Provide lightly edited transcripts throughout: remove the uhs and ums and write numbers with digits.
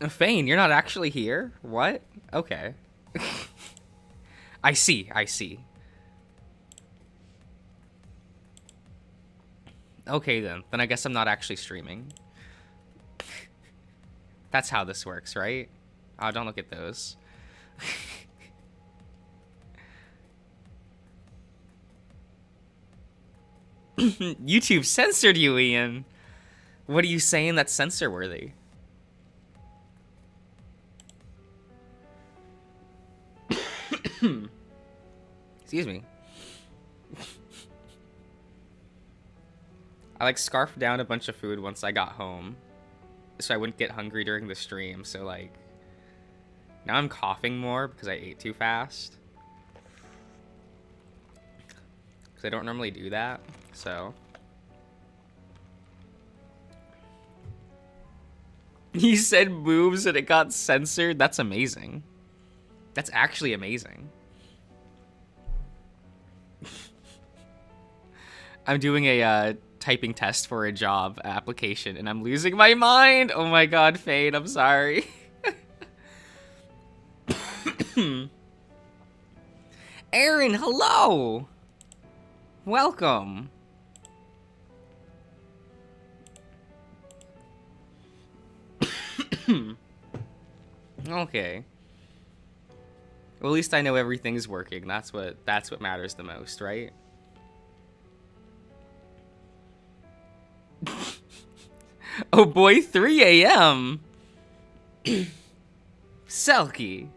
Fane, you're not actually here? What? Okay. I see, I see. Okay then. Then I guess I'm not actually streaming. That's how this works, right? Oh, don't look at those. YouTube censored you, Ian. What are you saying that's censor worthy? Excuse me. I like scarfed down a bunch of food once I got home, so I wouldn't get hungry during the stream. So like, now I'm coughing more because I ate too fast. Because I don't normally do that, so. You said boobs and it got censored? That's amazing. That's actually amazing. I'm doing a typing test for a job application and I'm losing my mind. Oh my god, Fade, I'm sorry. Aaron, hello. Welcome. Okay. Well, at least I know everything's working. That's what matters the most, right? Oh boy, 3 a.m. Selkie.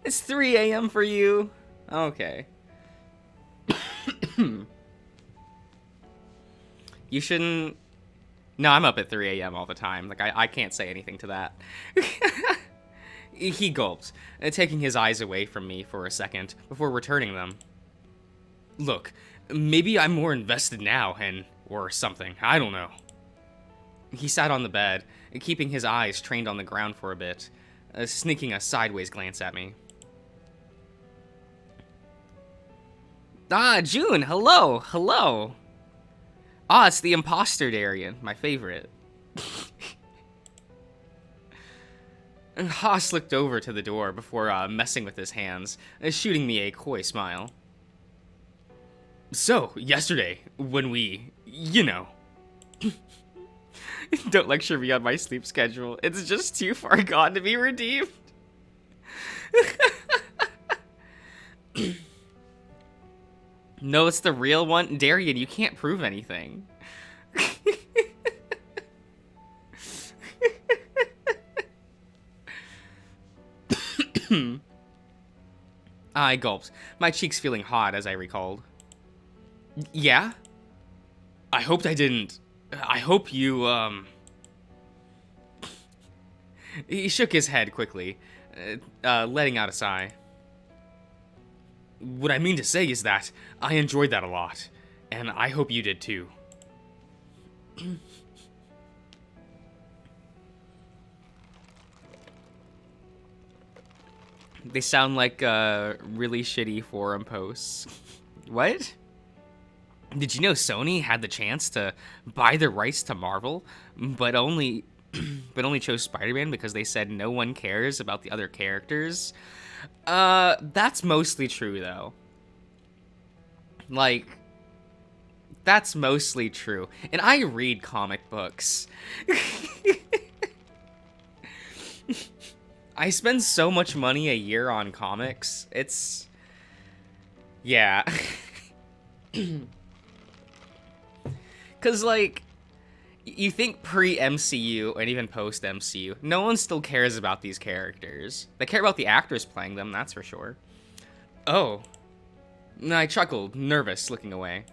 It's 3 a.m. for you? Okay. You shouldn't... No, I'm up at 3 a.m. all the time. Like, I can't say anything to that. He gulped, taking his eyes away from me for a second before returning them. Look, maybe I'm more invested now or something. I don't know. He sat on the bed, keeping his eyes trained on the ground for a bit, sneaking a sideways glance at me. Ah, June, hello, hello. Ah, it's the imposter Darian, my favorite. Haas looked over to the door before messing with his hands, shooting me a coy smile. So, yesterday, when we, you know... Don't lecture me on my sleep schedule. It's just too far gone to be redeemed. No, it's the real one. Darian, you can't prove anything. I gulped, my cheeks feeling hot as I recalled. Yeah? I hoped I didn't... I hope you, He shook his head quickly, letting out a sigh. What I mean to say is that I enjoyed that a lot, and I hope you did too. They sound like really shitty forum posts. What? Did you know Sony had the chance to buy the rights to Marvel, but only chose Spider-Man because they said no one cares about the other characters? That's mostly true though. Like, that's mostly true. And I read comic books. I spend so much money a year on comics. It's... Yeah. Because, like, you think pre-MCU and even post-MCU, no one still cares about these characters. They care about the actors playing them, that's for sure. Oh. I chuckled, nervous, looking away.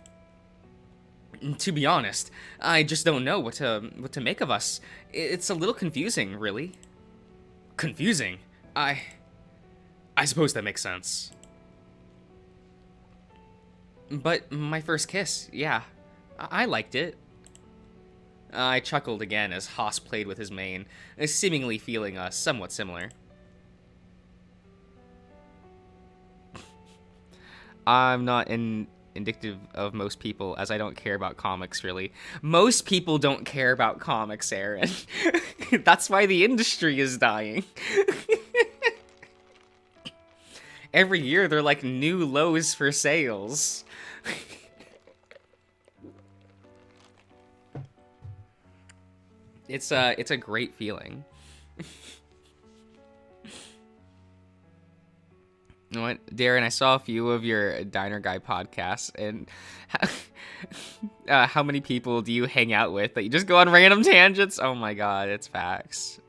To be honest, I just don't know what to make of us. It's a little confusing, really. Confusing? I suppose that makes sense. But my first kiss, yeah. I liked it. I chuckled again as Haas played with his mane, seemingly feeling somewhat similar. I'm not indicative of most people, as I don't care about comics, really. Most people don't care about comics, Aaron. That's why the industry is dying. Every year, they're like new lows for sales. It's a great feeling. You know what, Darren? I saw a few of your Diner Guy podcasts, and how many people do you hang out with that you just go on random tangents? Oh my god, it's facts.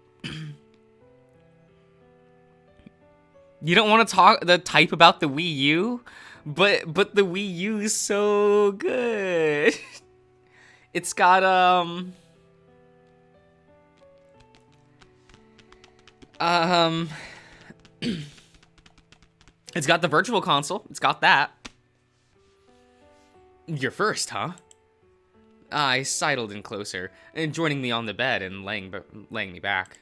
You don't want to type about the Wii U, but the Wii U is so good. It's got it's got the Virtual Console. It's got that. You're first, huh? I sidled in closer, and joining me on the bed and laying me back.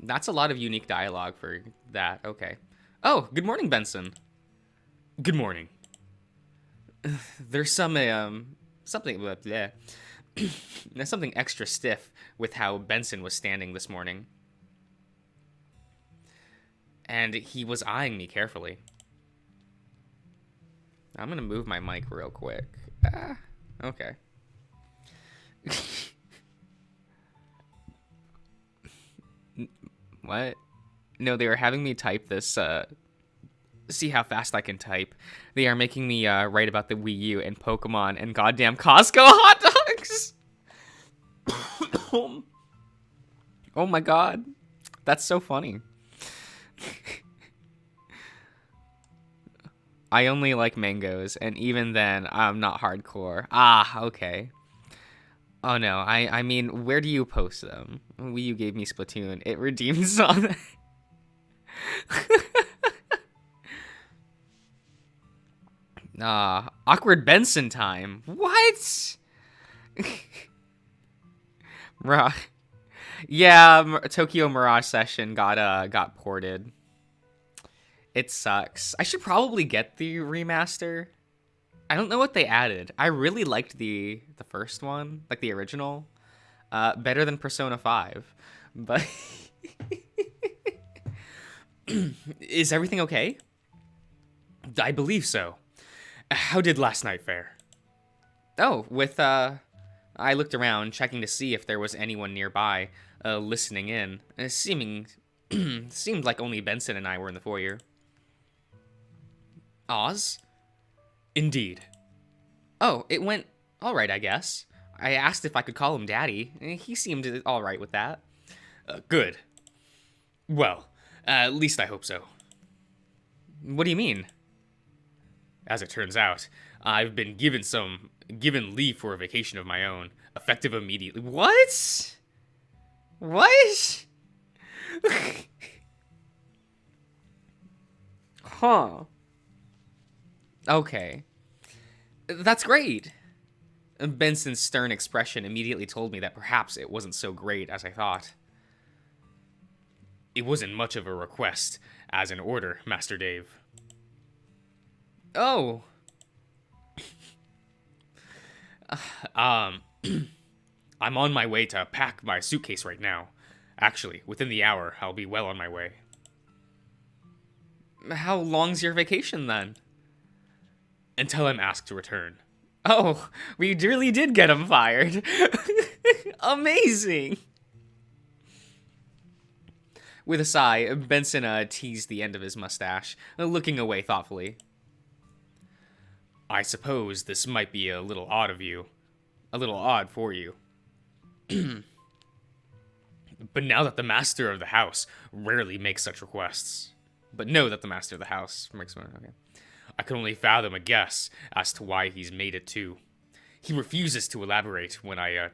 That's a lot of unique dialogue for that. Okay. Oh, good morning, Benson. Good morning. There's something there's something extra stiff with how Benson was standing this morning. And he was eyeing me carefully. I'm gonna move my mic real quick. Okay. What? No, they were having me type this, see how fast I can type. They are making me, write about the Wii U and Pokemon and goddamn Costco hot dogs! Oh my god. That's so funny. I only like mangoes, and even then, I'm not hardcore. Ah, okay. Oh no, I mean, where do you post them? Wii U gave me Splatoon. It redeems on that. Awkward Benson time. What? Yeah, Tokyo Mirage Session got ported. It sucks. I should probably get the remaster. I don't know what they added. I really liked the first one, like the original, better than Persona 5. But is everything okay? I believe so. How did last night fare? Oh, I looked around, checking to see if there was anyone nearby, listening in. Seemed like only Benson and I were in the foyer. Oz? Indeed. Oh, it went all right, I guess. I asked if I could call him Daddy. He seemed all right with that. Good. Well, at least I hope so. What do you mean? As it turns out, I've been given leave for a vacation of my own, effective immediately. What? What? Huh. Okay. That's great. Benson's stern expression immediately told me that perhaps it wasn't so great as I thought. It wasn't much of a request, as an order, Master Dave. Oh. I'm on my way to pack my suitcase right now. Actually, within the hour, I'll be well on my way. How long's your vacation, then? Until I'm asked to return. Oh, we really did get him fired. Amazing. With a sigh, Benson teased the end of his mustache, looking away thoughtfully. I suppose this might be a little odd for you. But now that the master of the house rarely makes such requests. But know that the master of the house makes one. Okay. I can only fathom a guess as to why he's made it too. He refuses to elaborate when I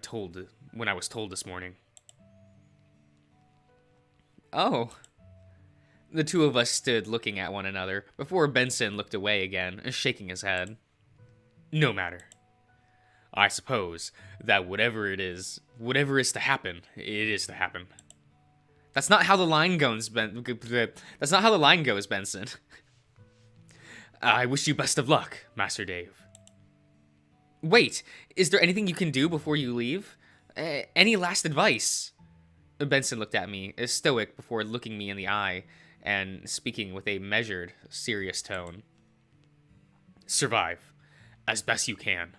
was told this morning. Oh. The two of us stood looking at one another before Benson looked away again, shaking his head. No matter. I suppose that whatever is to happen, it is to happen. That's not how the line goes, That's not how the line goes, Benson. I wish you best of luck, Master Dave. Wait, is there anything you can do before you leave? Any last advice? Benson looked at me, stoic before looking me in the eye and speaking with a measured, serious tone. Survive, as best you can.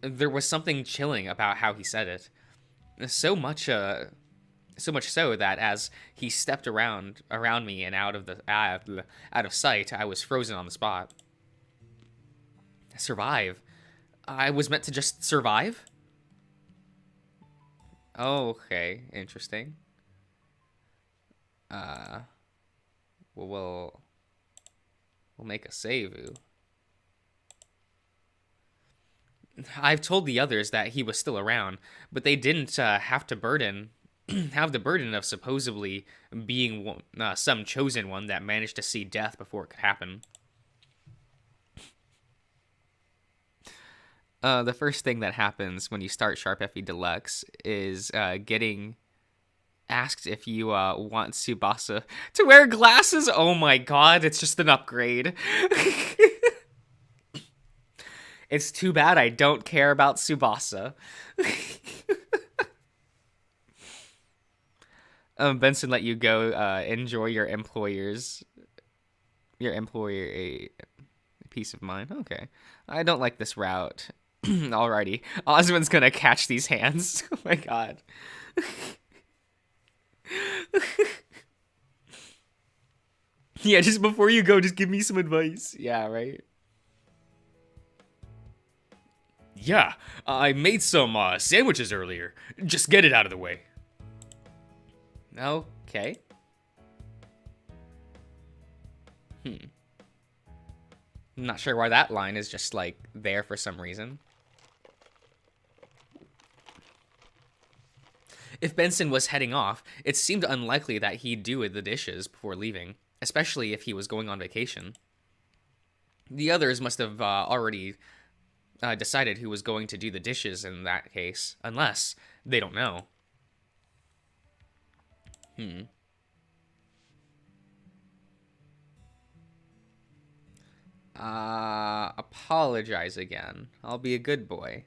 There was something chilling about how he said it. So much so that as he stepped around me and out of sight, I was frozen on the spot. Survive? I was meant to just survive? Oh, okay, interesting. We'll make a save. I've told the others that he was still around, but they didn't have the burden of supposedly being some chosen one that managed to see death before it could happen. The first thing that happens when you start Sharp FE Deluxe is getting asked if you want Tsubasa to wear glasses. Oh my god, it's just an upgrade. It's too bad I don't care about Tsubasa. Benson let you go enjoy your employer a peace of mind. Okay. I don't like this route. Alrighty. Osmond's gonna catch these hands. Oh my god. Yeah, just before you go, just give me some advice. Yeah, right? Yeah, I made some sandwiches earlier. Just get it out of the way. Okay. I'm not sure why that line is just, like, there for some reason. If Benson was heading off, it seemed unlikely that he'd do the dishes before leaving, especially if he was going on vacation. The others must have already decided who was going to do the dishes in that case, unless they don't know. Apologize again. I'll be a good boy.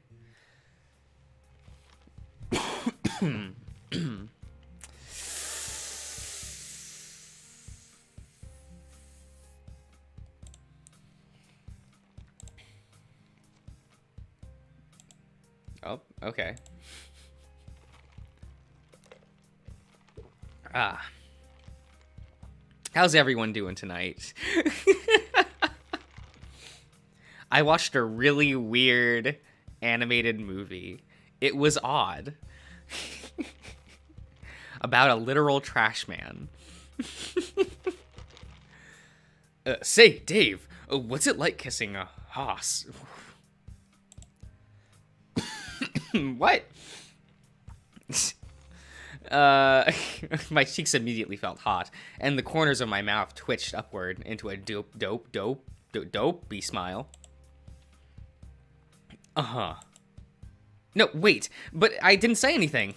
Oh, okay. How's everyone doing tonight? I watched a really weird animated movie. It was odd. About a literal trash man. Say, Dave, what's it like kissing a hoss? What? My cheeks immediately felt hot, and the corners of my mouth twitched upward into a dopey smile. Uh-huh. No, wait, but I didn't say anything.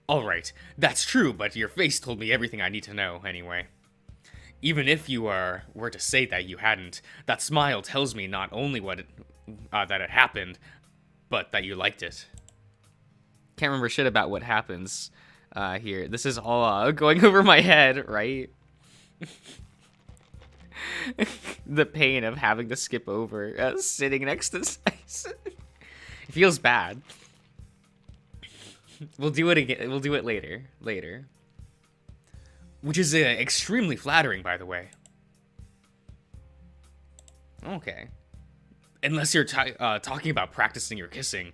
Alright, that's true, but your face told me everything I need to know, anyway. Even if you were to say that you hadn't, that smile tells me not only that it happened, but that you liked it. Can't remember shit about what happens here. This is all going over my head, right? The pain of having to skip over sitting next to Spice. It feels bad. We'll do it again. We'll do it later. Which is extremely flattering, by the way. Okay. Unless you're talking about practicing your kissing,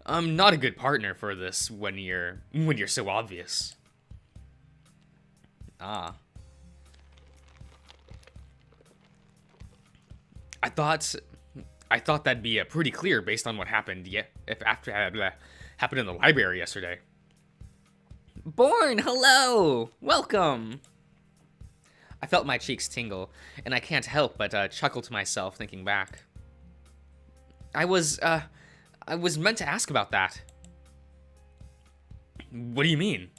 I'm not a good partner for this when you're so obvious. I thought that'd be pretty clear based on what happened. Happened in the library yesterday. Born, hello, welcome. I felt my cheeks tingle, and I can't help but chuckle to myself thinking back. I was meant to ask about that. What do you mean?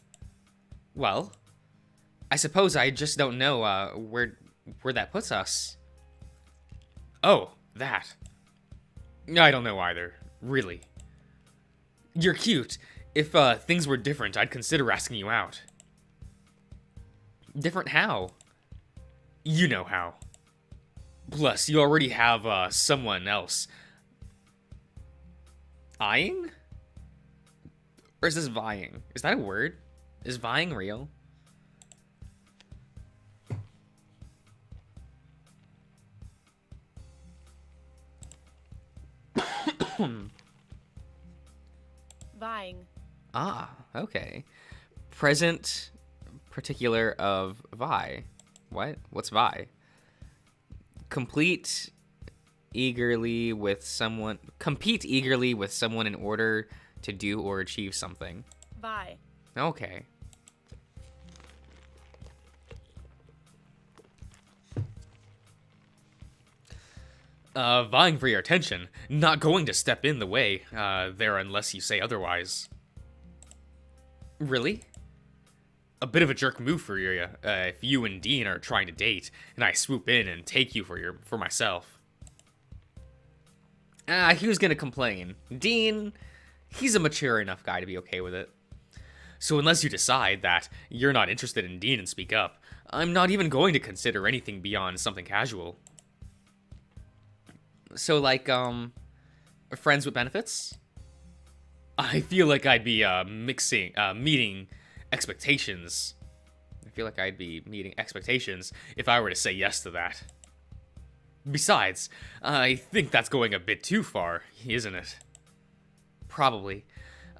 Well, I suppose I just don't know where that puts us. Oh, that. I don't know either, really. You're cute. If things were different, I'd consider asking you out. Different how? You know how. Plus, you already have someone else. Eyeing? Or is this vying? Is that a word? Is vying real? Vying. Ah, okay. Present particular of vie. What? What's vie? Compete eagerly with someone in order to do or achieve something. Vie. Okay. Vying for your attention. Not going to step in the way there unless you say otherwise. Really? A bit of a jerk move for you if you and Dean are trying to date, and I swoop in and take you for myself. He was gonna complain. Dean, he's a mature enough guy to be okay with it. So unless you decide that you're not interested in Dean and speak up, I'm not even going to consider anything beyond something casual. So, like, friends with benefits? I feel like I'd be, meeting expectations. I feel like I'd be meeting expectations if I were to say yes to that. Besides, I think that's going a bit too far, isn't it? Probably.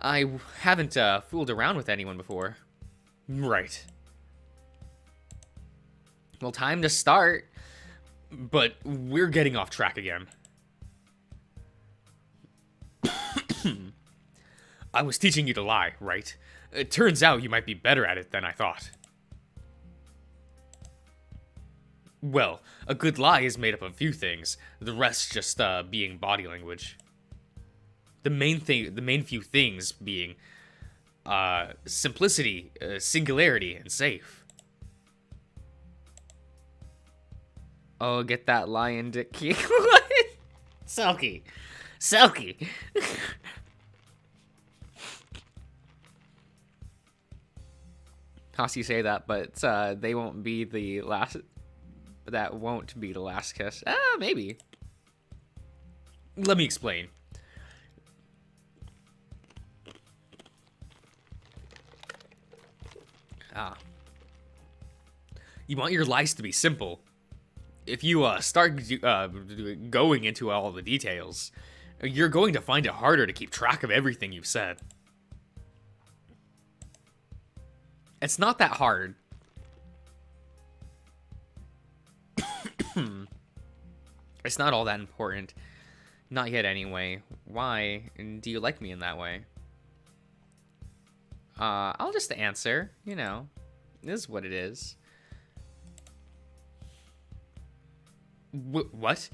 I haven't, fooled around with anyone before. Right. Well, time to start. But we're getting off track again. I was teaching you to lie, right? It turns out you might be better at it than I thought. Well, a good lie is made up of a few things, the rest just being body language. The main few things being simplicity, singularity, and safe. Oh, get that lion dick kick. What? Selkie. Hossie say that, but they won't be the last. That won't be the last kiss. Maybe. Let me explain. You want your lies to be simple. If you start going into all the details, you're going to find it harder to keep track of everything you've said. It's not that hard. It's not all that important. Not yet, anyway. Why do you like me in that way? I'll just answer. You know, it is what it is. What?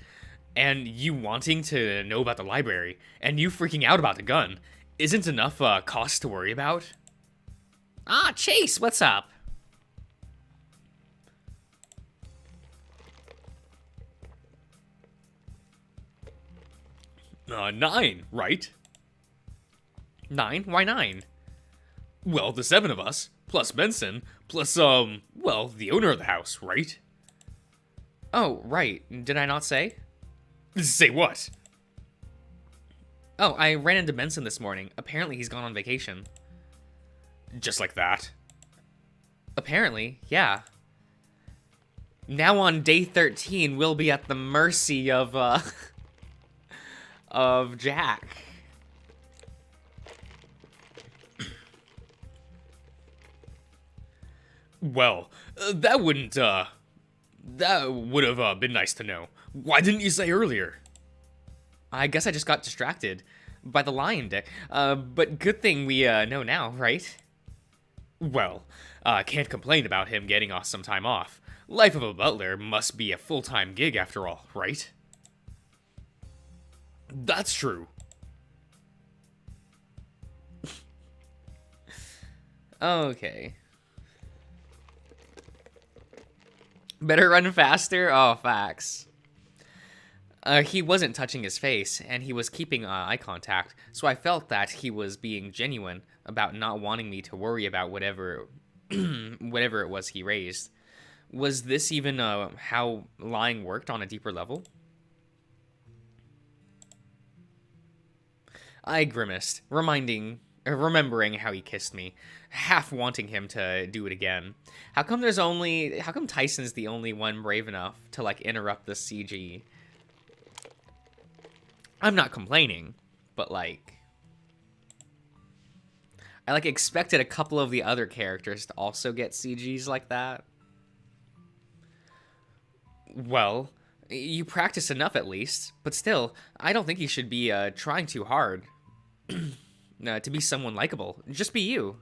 And you wanting to know about the library, and you freaking out about the gun, isn't enough cost to worry about? Chase, what's up? Nine, right? 9? Why 9? Well, the 7 of us, plus Benson, plus, well, the owner of the house, right? Oh, right. Did I not say? Say what? Oh, I ran into Benson this morning. Apparently he's gone on vacation. Just like that? Apparently, yeah. Now on day 13, we'll be at the mercy of, of Jack. Well, that would have been nice to know. Why didn't you say earlier? I guess I just got distracted by the lion dick. But good thing we know now, right? Well, can't complain about him getting us some time off. Life of a butler must be a full-time gig after all, right? That's true. Okay. Better run faster? Oh, facts. He wasn't touching his face, and he was keeping eye contact, so I felt that he was being genuine about not wanting me to worry about whatever whatever it was he raised. Was this even how lying worked on a deeper level? I grimaced, remembering how he kissed me, half wanting him to do it again. How come Tyson's the only one brave enough to like interrupt the CG? I'm not complaining, but like I like expected a couple of the other characters to also get CGs like that. Well, you practice enough at least, but still, I don't think you should be trying too hard to be someone likable. Just be you.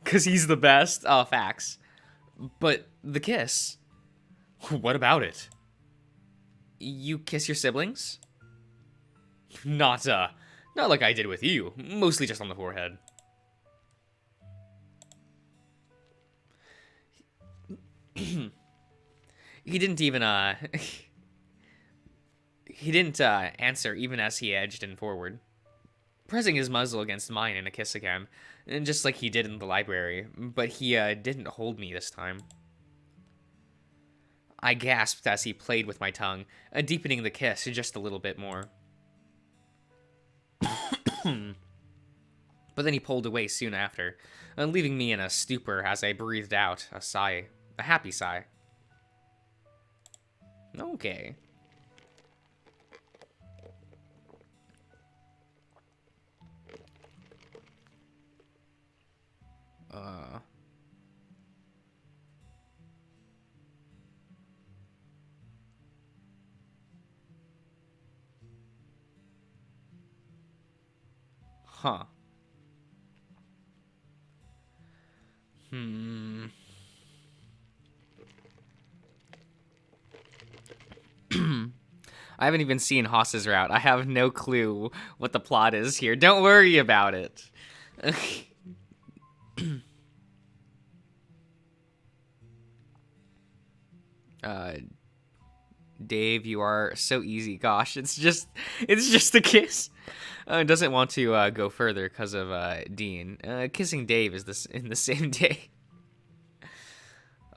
Cause he's the best. Oh, facts. But the kiss. What about it? You kiss your siblings? Not like I did with you. Mostly just on the forehead. He didn't even, he didn't, answer even as he edged in forward, pressing his muzzle against mine in a kiss again, and just like he did in the library, but he, didn't hold me this time. I gasped as he played with my tongue, deepening the kiss just a little bit more. But then he pulled away soon after, leaving me in a stupor as I breathed out a sigh, a happy sigh. Okay. Huh. I haven't even seen Haas's route. I have no clue what the plot is here. Don't worry about it. Dave, you are so easy. Gosh, it's just a kiss. Doesn't want to go further because of Dean. Kissing Dave is this in the same day.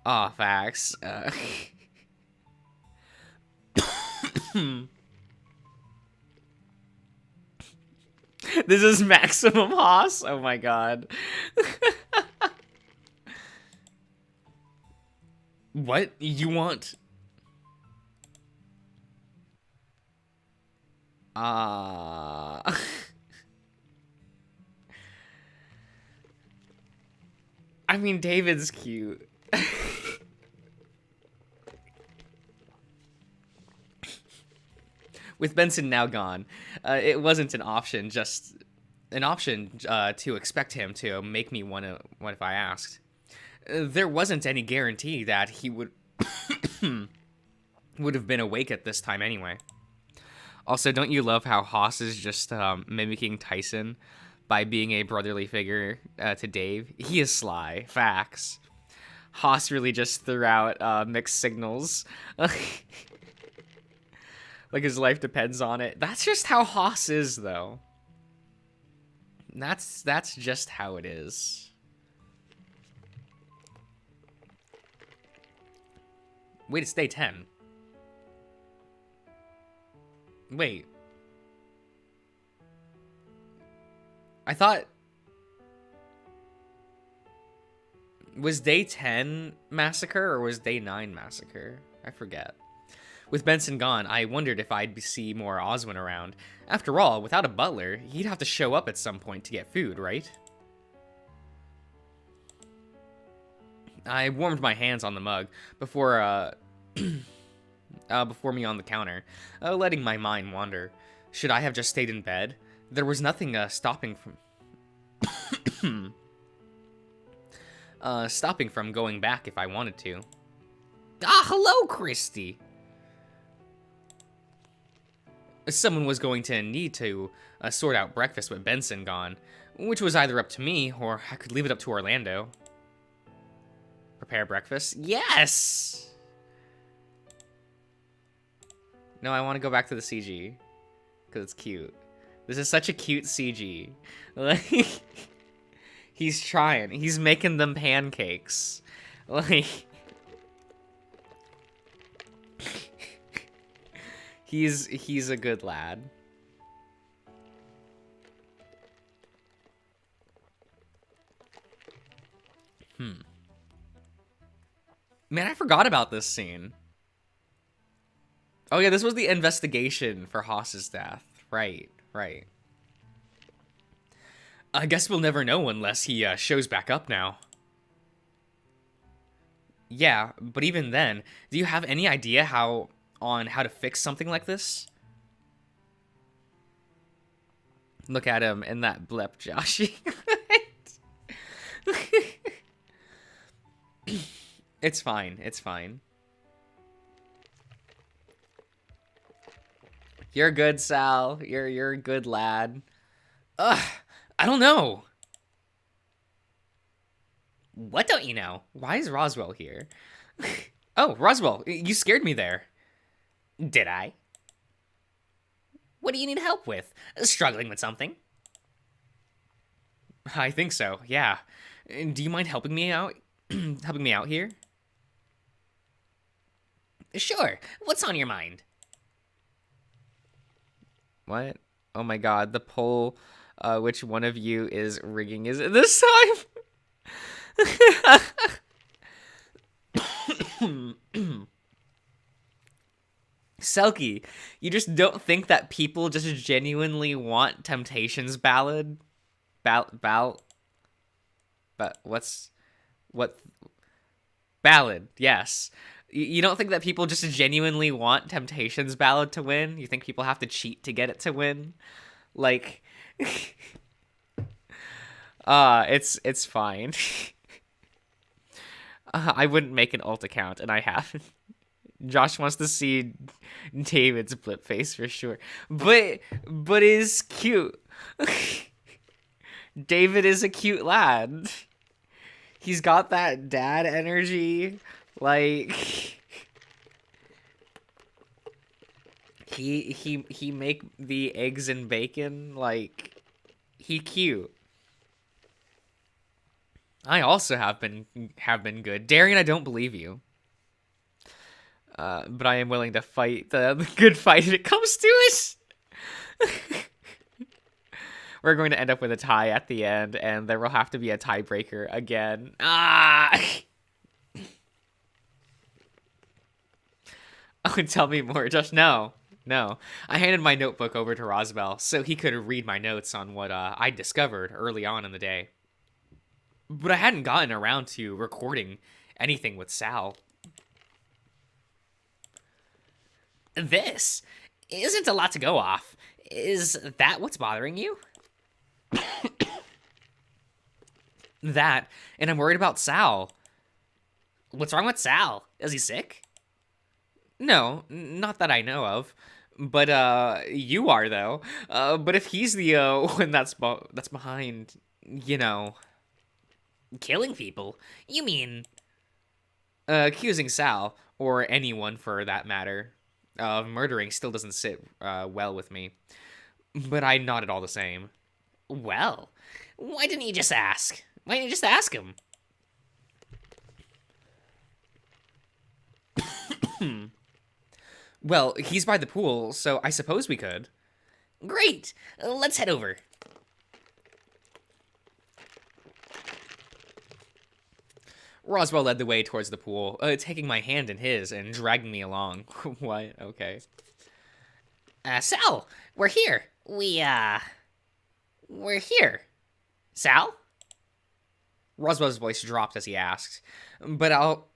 Aw, facts. This is maximum Haas. Oh my god. What you want? I mean, David's cute. With Benson now gone, it wasn't an option, just an option to expect him to make me want if I asked. There wasn't any guarantee that he would have been awake at this time anyway. Also, don't you love how Haas is just mimicking Tyson by being a brotherly figure to Dave? He is sly. Facts. Haas really just threw out mixed signals. Like his life depends on it. That's just how Haas is, though. That's just how it is. Wait, it's day 10. Wait. I thought... Was day 10 massacre or was day 9 massacre? I forget. With Benson gone, I wondered if I'd see more Oswin around. After all, without a butler, he'd have to show up at some point to get food, right? I warmed my hands on the mug before me on the counter, letting my mind wander. Should I have just stayed in bed? There was nothing stopping from going back if I wanted to. Ah, hello, Christy. Someone was going to need to sort out breakfast with Benson gone, which was either up to me or I could leave it up to Orlando. Prepare breakfast? Yes! No, I want to go back to the CG. Because it's cute. This is such a cute CG. Like, he's trying. He's making them pancakes. Like, he's a good lad. Man, I forgot about this scene. Oh yeah, this was the investigation for Haas's death. Right. I guess we'll never know unless he shows back up now. Yeah, but even then, do you have any idea how to fix something like this? Look at him in that blip, Joshy. It's fine. You're good, Sal. You're a good lad. Ugh, I don't know. What don't you know? Why is Roswell here? Oh, Roswell, you scared me there. Did I? What do you need help with? Struggling with something? I think so, yeah. Do you mind helping me out? Helping me out here? Sure. What's on your mind? What? Oh my god, the poll, which one of you is rigging is it this time? Selkie, you just don't think that people just genuinely want Temptations ballad? But what? Ballad, yes. You don't think that people just genuinely want Temptations ballad to win? You think people have to cheat to get it to win? Like, it's fine. I wouldn't make an alt account, and I haven't. Josh wants to see David's blip face for sure, but is cute. David is a cute lad. He's got that dad energy. Like, he make the eggs and bacon. Like, he cute. I also have been good. Darian, I don't believe you. But I am willing to fight the good fight if it comes to it. We're going to end up with a tie at the end, and there will have to be a tiebreaker again. Ah! Oh, tell me more. Just no. I handed my notebook over to Roswell so he could read my notes on what I discovered early on in the day. But I hadn't gotten around to recording anything with Sal. This isn't a lot to go off. Is that what's bothering you? That, and I'm worried about Sal. What's wrong with Sal? Is he sick? No, not that I know of. But you are though. But if he's the one that's behind, killing people, you mean accusing Sal or anyone for that matter of murdering still doesn't sit well with me. But I nodded all the same. Well, why didn't you just ask? Why didn't you just ask him? Well, he's by the pool, so I suppose we could. Great! Let's head over. Roswell led the way towards the pool, taking my hand in his and dragging me along. What? Okay. Sal! We're here! We're here. Sal? Roswell's voice dropped as he asked, but all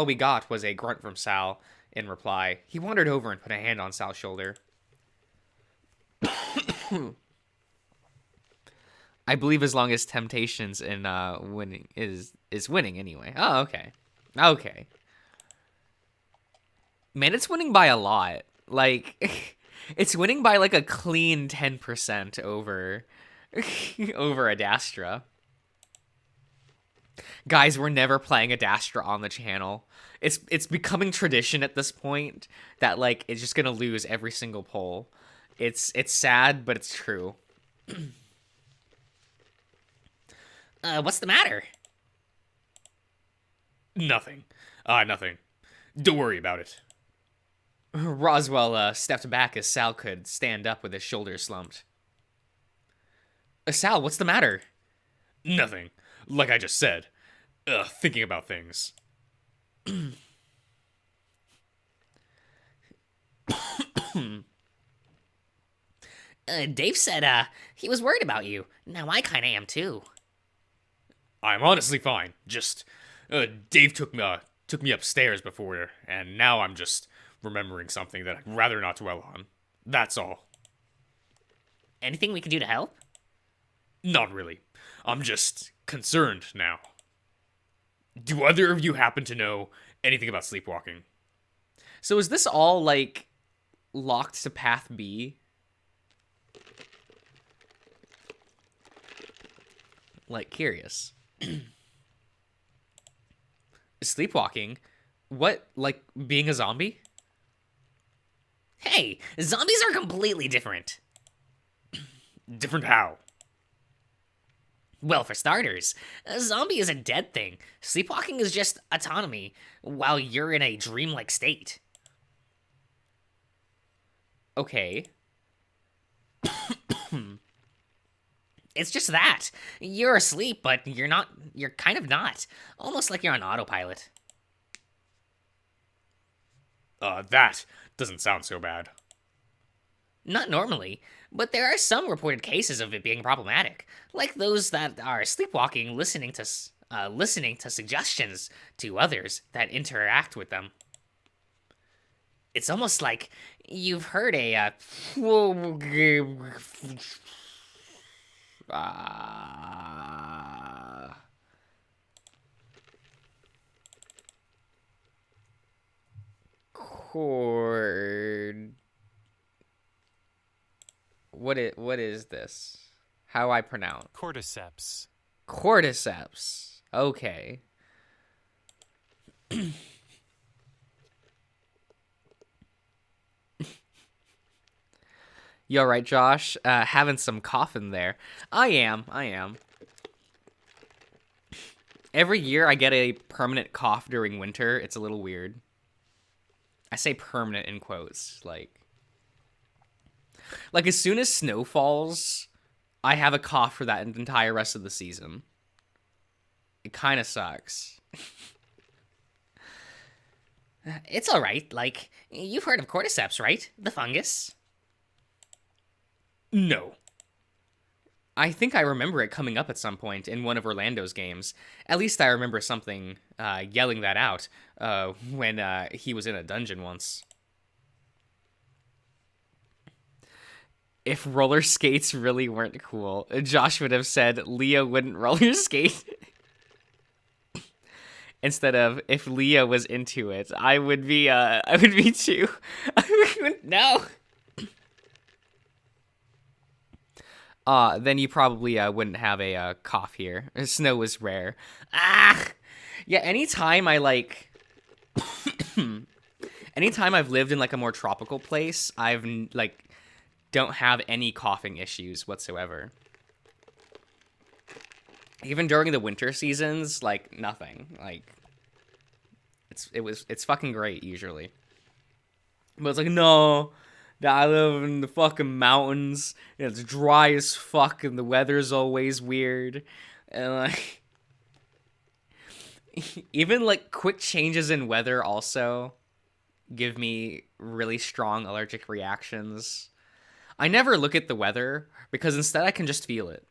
we got was a grunt from Sal in reply. He wandered over and put a hand on Sal's shoulder. I believe as long as Temptations in winning is winning anyway. Oh, okay. Okay. Man, it's winning by a lot. Like, it's winning by like a clean 10% over over Adastra. Guys, we're never playing Adastra on the channel. It's becoming tradition at this point that like it's just gonna lose every single poll. It's sad, but it's true. What's the matter? Nothing. Nothing. Don't worry about it. Roswell stepped back as Sal could stand up with his shoulders slumped. Sal, what's the matter? Nothing. Like I just said. Thinking about things. Dave said, he was worried about you. Now I kinda am too. I'm honestly fine. Just, Dave took me upstairs before, and now I'm just remembering something that I'd rather not dwell on. That's all. Anything we can do to help? Not really. I'm just concerned now. Do either of you happen to know anything about sleepwalking? So is this all like locked to path B? Like curious. Sleepwalking? What, like being a zombie? Hey, zombies are completely different. Different how? Well, for starters, a zombie is a dead thing. Sleepwalking is just autonomy, while you're in a dreamlike state. Okay. It's just that. You're asleep, but you're not. You're kind of not. Almost like you're on autopilot. That doesn't sound so bad. Not normally, but there are some reported cases of it being problematic, like those that are sleepwalking, listening to suggestions to others that interact with them. It's almost like you've heard a Chord. What is this? How I pronounce? Cordyceps. Cordyceps. Okay. You all right, Josh? Having some coughing there. I am. Every year I get a permanent cough during winter. It's a little weird. I say permanent in quotes. Like as soon as snow falls, I have a cough for that entire rest of the season. It kind of sucks. It's alright, like, you've heard of cordyceps, right? The fungus? No. I think I remember it coming up at some point in one of Orlando's games. At least I remember something yelling that out when he was in a dungeon once. If roller skates really weren't cool, Josh would have said Leo wouldn't roller skate. Instead of if Leo was into it, I would be too. No. Then you probably wouldn't have a cough here. Snow is rare. Ah! Yeah, anytime I like... anytime I've lived in like a more tropical place, I've like don't have any coughing issues whatsoever. Even during the winter seasons, like nothing. Like it's fucking great usually. But it's like, no, I live in the fucking mountains, and it's dry as fuck, and the weather's always weird, and like even like quick changes in weather also give me really strong allergic reactions. I never look at the weather because instead I can just feel it.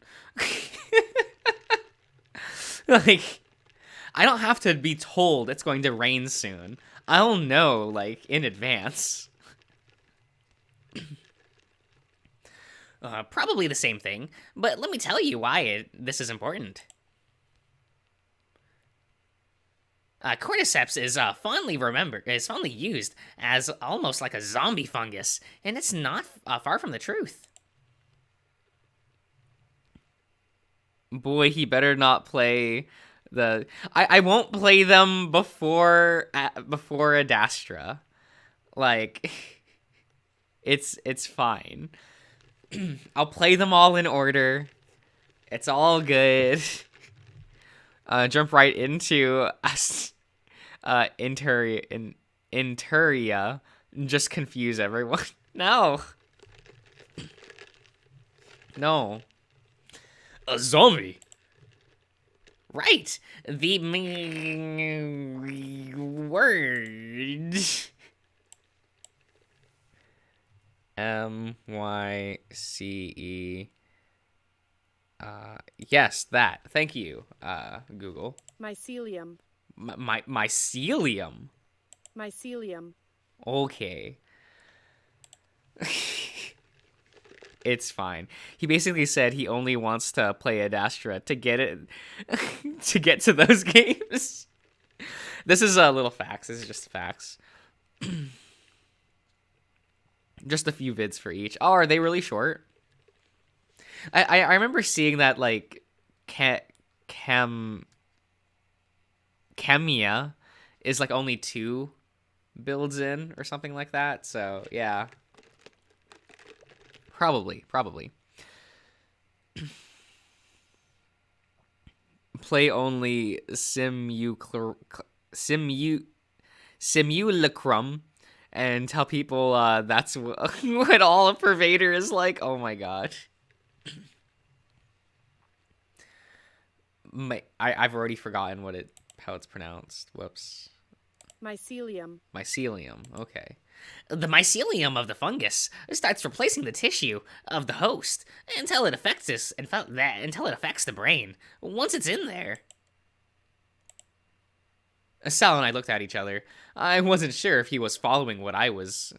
Like, I don't have to be told it's going to rain soon. I'll know, like, in advance. Probably the same thing, but let me tell you why this is important. Cordyceps is fondly used as almost like a zombie fungus, and it's not far from the truth. Boy, he better not play I won't play them before Adastra. Like, it's fine. I'll play them all in order. It's all good. Jump right into Interia. Just confuse everyone. No. No. A zombie? Right. The word. MYCE. Yes, that. Thank you, Google. Mycelium. Mycelium. Mycelium. Okay. It's fine. He basically said he only wants to play Adastra to get it to get to those games. This is a little facts. This is just facts. Just a few vids for each. Oh, are they really short? I remember seeing that like Kemia is like only 2 builds in or something like that. So yeah. Probably. Play only simulacrum and tell people that's what all a pervader is like. Oh my god. I've already forgotten how it's pronounced. Whoops. Mycelium. Mycelium. Okay. The mycelium of the fungus starts replacing the tissue of the host until it affects the brain. Once it's in there. Sal and I looked at each other. I wasn't sure if he was following what I was,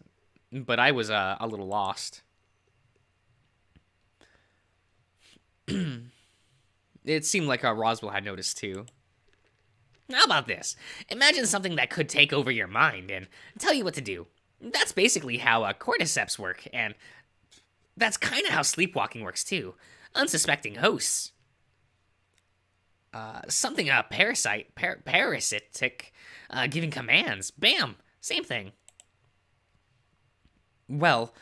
but I was a little lost. It seemed like Roswell had noticed too. How about this? Imagine something that could take over your mind and tell you what to do. That's basically how cordyceps work, and that's kind of how sleepwalking works too. Unsuspecting hosts. Something parasitic, giving commands. Bam! Same thing. Well,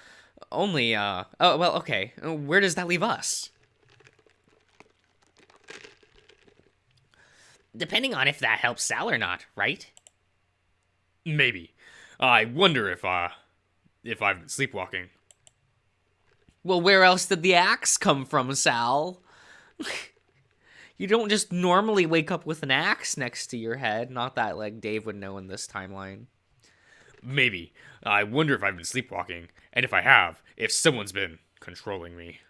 only, okay. Where does that leave us? Depending on if that helps Sal or not, right? Maybe. I wonder if I've been sleepwalking. Well, where else did the axe come from, Sal? You don't just normally wake up with an axe next to your head. Not that, like, Dave would know in this timeline. Maybe. I wonder if I've been sleepwalking, and if I have, if someone's been controlling me.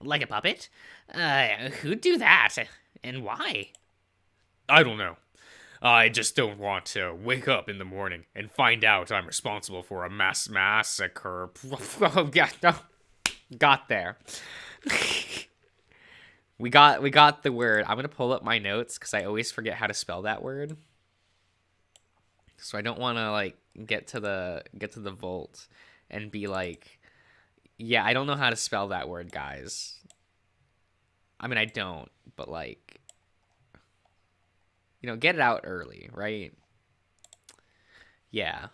Like a puppet? Who'd do that? And why? I don't know. I just don't want to wake up in the morning and find out I'm responsible for a massacre. Oh, yeah, no. Got there. We got the word. I'm gonna pull up my notes because I always forget how to spell that word. So I don't want to like get to the vault and be like, yeah, I don't know how to spell that word, guys. I mean, I don't, but like, you know, get it out early, right? Yeah.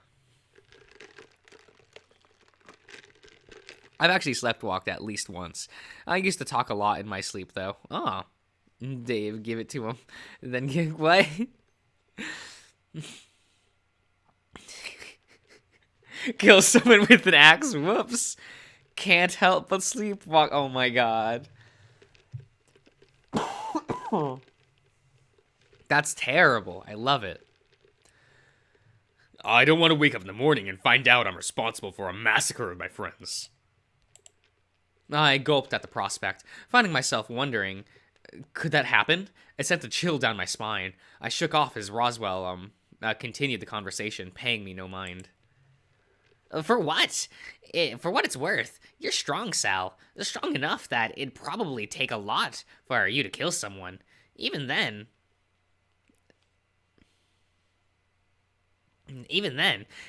I've actually sleepwalked at least once. I used to talk a lot in my sleep, though. Oh, Dave, give it to him. Then give what? Kill someone with an axe. Whoops. Can't help but sleepwalk. Oh my god. That's terrible. I love it. I don't want to wake up in the morning and find out I'm responsible for a massacre of my friends. I gulped at the prospect, finding myself wondering, could that happen? It sent a chill down my spine. I shook off as Roswell continued the conversation, paying me no mind. For what? For what it's worth, you're strong, Sal. Strong enough that it'd probably take a lot for you to kill someone. Even then,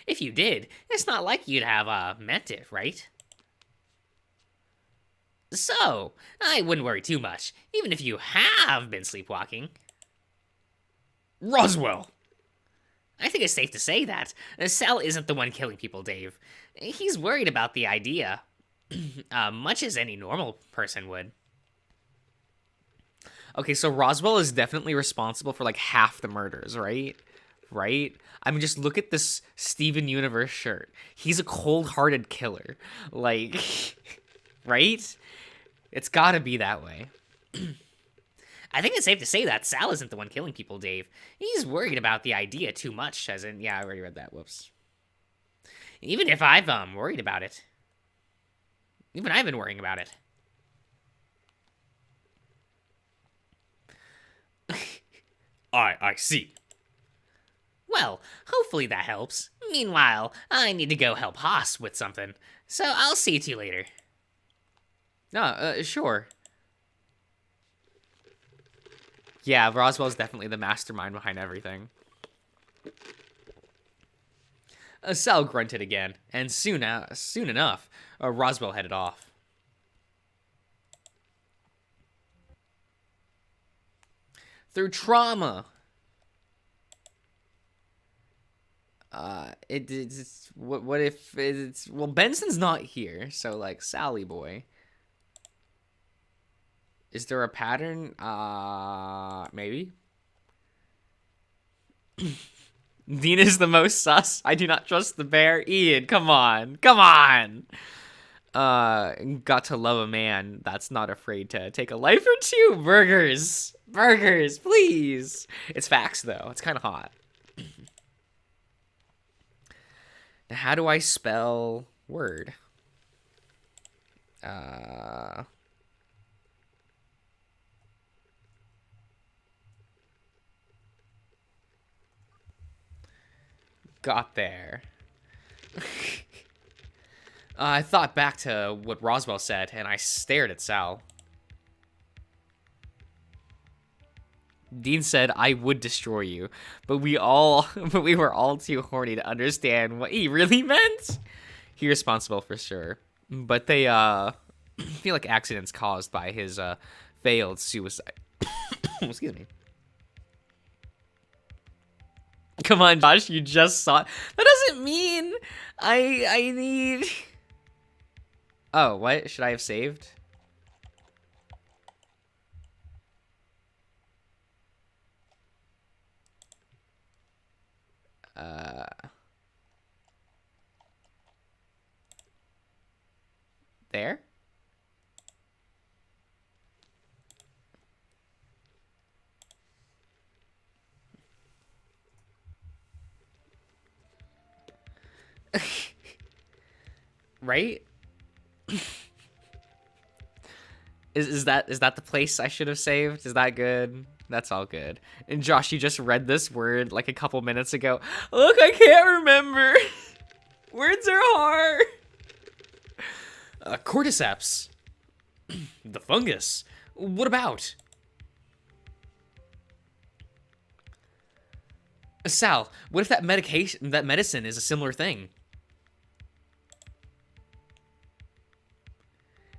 if you did, it's not like you'd have meant it, right? So, I wouldn't worry too much, even if you have been sleepwalking. Roswell! I think it's safe to say that Sal isn't the one killing people, Dave. He's worried about the idea, much as any normal person would. Okay, so Roswell is definitely responsible for like half the murders, right? Right? I mean, just look at this Steven Universe shirt. He's a cold-hearted killer. Like, right? It's gotta be that way. I think it's safe to say that Sal isn't the one killing people, Dave. He's worried about the idea too much, as in, yeah, I already read that, whoops. Even if I've, worried about it. Even I've been worrying about it. I see. Well, hopefully that helps. Meanwhile, I need to go help Haas with something, so I'll see you later. No, sure. Yeah, Roswell's definitely the mastermind behind everything. Sal grunted again, and soon enough, Roswell headed off. Through trauma. What if it's, well, Benson's not here, so like Sally boy. Is there a pattern? Maybe. Dean is the most sus. I do not trust the bear. Ian, come on. Come on. Got to love a man that's not afraid to take a life or two. Burgers. Burgers, please. It's facts, though. It's kind of hot. Now, how do I spell word? Got there. I thought back to what Roswell said, and I stared at Sal. Dean said I would destroy you, but we were all too horny to understand what he really meant. He responsible for sure, but they feel like accidents caused by his failed suicide. Excuse me. Come on, Josh, you just saw it. That doesn't mean I need... Oh, what? Should I have saved? There? Right? Is that the place I should have saved? Is that good? That's all good. And Josh, you just read this word like a couple minutes ago. Look, I can't remember. Words are hard. Cordyceps. The fungus. What about? Sal, what if that medicine is a similar thing?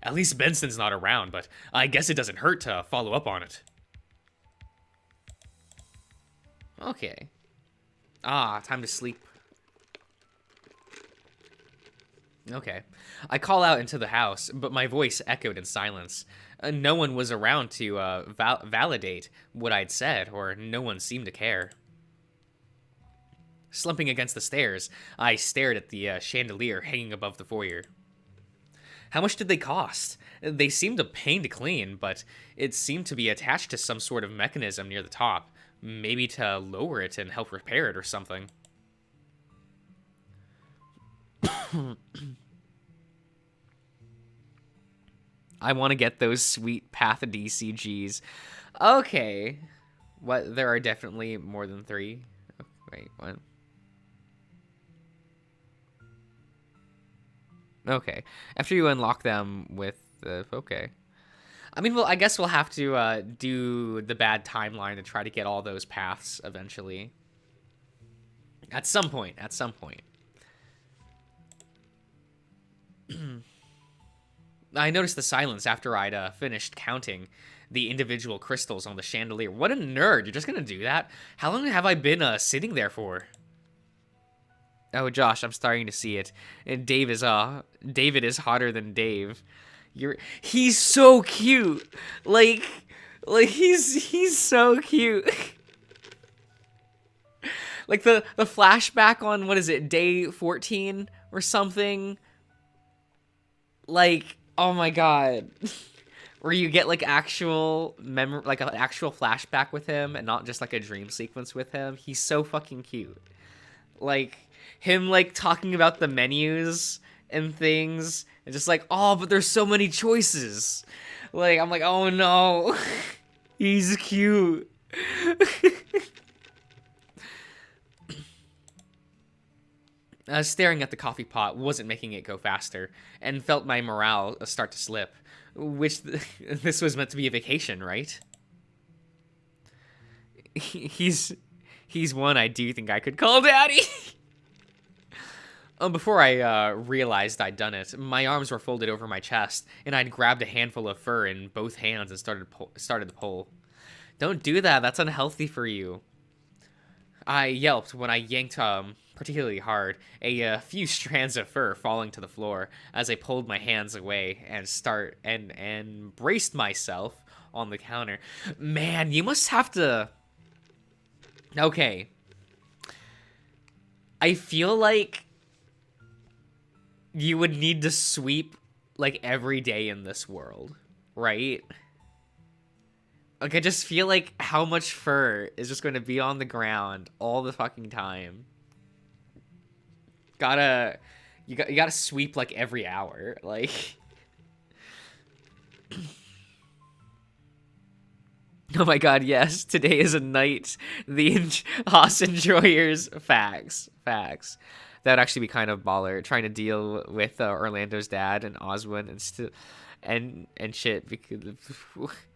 At least Benson's not around, but I guess it doesn't hurt to follow up on it. Okay. Time to sleep. Okay. I call out into the house, but my voice echoed in silence. No one was around to validate what I'd said, or no one seemed to care. Slumping against the stairs, I stared at the chandelier hanging above the foyer. How much did they cost? They seemed a pain to clean, but it seemed to be attached to some sort of mechanism near the top. Maybe to lower it and help repair it or something. I want to get those sweet Path DCGs. Okay. What? There are definitely more than 3. Wait, what? Okay. After you unlock them with the... Okay. I mean, well, I guess we'll have to do the bad timeline to try to get all those paths eventually. At some point. At some point. I noticed the silence after I'd finished counting. the individual crystals on the chandelier. What a nerd. You're just gonna do that? How long have I been sitting there for? Oh, Josh, I'm starting to see it. And David is hotter than Dave. He's so cute. Like he's so cute. Like the flashback on, what is it, day 14 or something? Like, oh my god. Where you get like actual like an actual flashback with him and not just like a dream sequence with him. He's so fucking cute. Like him like talking about the menus and things and just like, oh, but there's so many choices. Like, I'm like, oh no. He's cute. Staring at the coffee pot wasn't making it go faster, and felt my morale start to slip. Which, this was meant to be a vacation, right? He's one I do think I could call daddy. Before I realized I'd done it, my arms were folded over my chest, and I'd grabbed a handful of fur in both hands and started to pull. Don't do that, that's unhealthy for you. I yelped when I yanked particularly hard, a few strands of fur falling to the floor as I pulled my hands away and braced myself on the counter. Man, you must have to... Okay. I feel like you would need to sweep like every day in this world, right? Like, I just feel like how much fur is just going to be on the ground all the fucking time. You gotta sweep like every hour, like. Oh my god, yes, today is a night the Haas enjoyers. Facts. That would actually be kind of baller, trying to deal with Orlando's dad and Oswin and still and shit. Because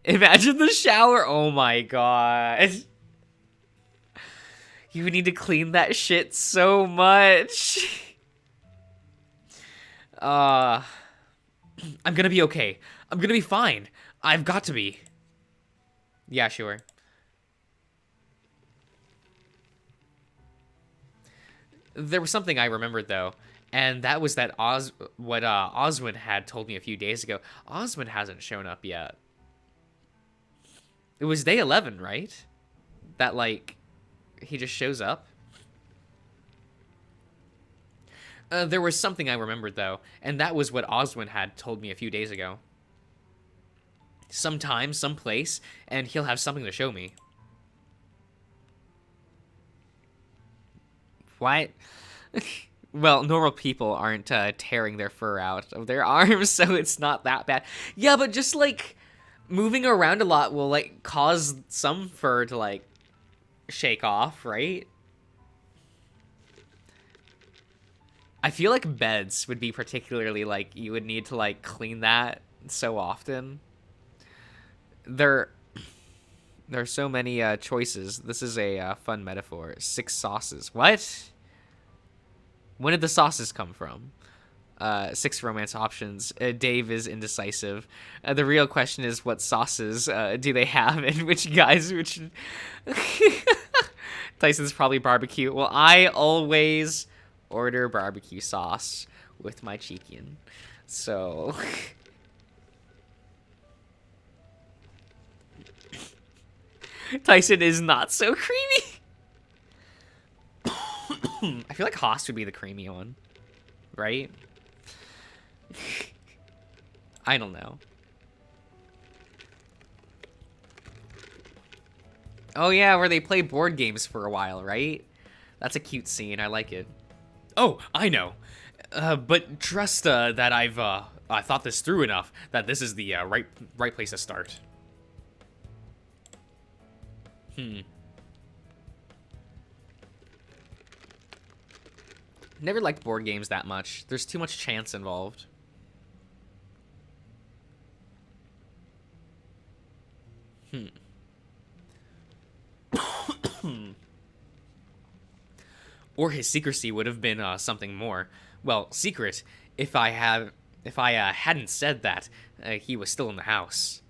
imagine the shower. Oh my god. You would need to clean that shit so much. I'm gonna be okay. I'm gonna be fine. I've got to be. Yeah, sure. There was something I remembered, though, and that was that Oswin had told me a few days ago. Oswin hasn't shown up yet. It was day 11, right? That, like... he just shows up. There was something I remembered, though, and that was what Oswin had told me a few days ago. Sometime, someplace, and he'll have something to show me. What? Well, normal people aren't tearing their fur out of their arms, so it's not that bad. Yeah, but just, like, moving around a lot will, like, cause some fur to, like, shake off, right? I feel like beds would be particularly, like, you would need to, like, clean that so often. There are so many choices. This is a fun metaphor. 6 sauces. What? When did the sauces come from? 6 romance options. Dave is indecisive. The real question is, what sauces do they have, and which guys, which... Tyson's probably barbecue. Well, I always order barbecue sauce with my chicken. So... Tyson is not so creamy. I feel like Haas would be the creamy one, right? I don't know. Oh yeah, where they play board games for a while, right? That's a cute scene. I like it. Oh, I know. But trust that I've thought this through enough that this is the right place to start. Never liked board games that much. There's too much chance involved. Or his secrecy would have been something more. Well, secret if I hadn't said that he was still in the house.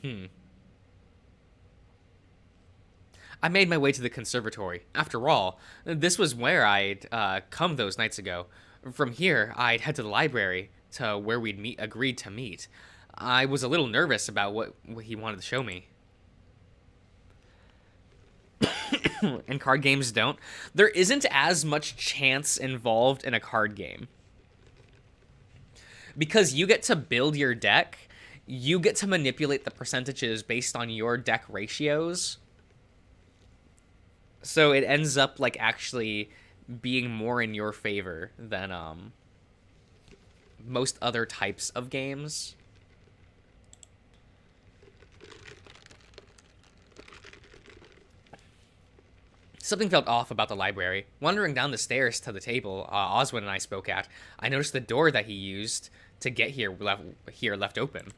I made my way to the conservatory. After all, this was where I'd come those nights ago. From here, I'd head to the library to where agreed to meet. I was a little nervous about what he wanted to show me. And card games don't. There isn't as much chance involved in a card game. Because you get to build your deck, you get to manipulate the percentages based on your deck ratios. So it ends up like actually being more in your favor than most other types of games. Something felt off about the library. Wandering down the stairs to the table Oswin and I spoke at, I noticed the door that he used to get here left open.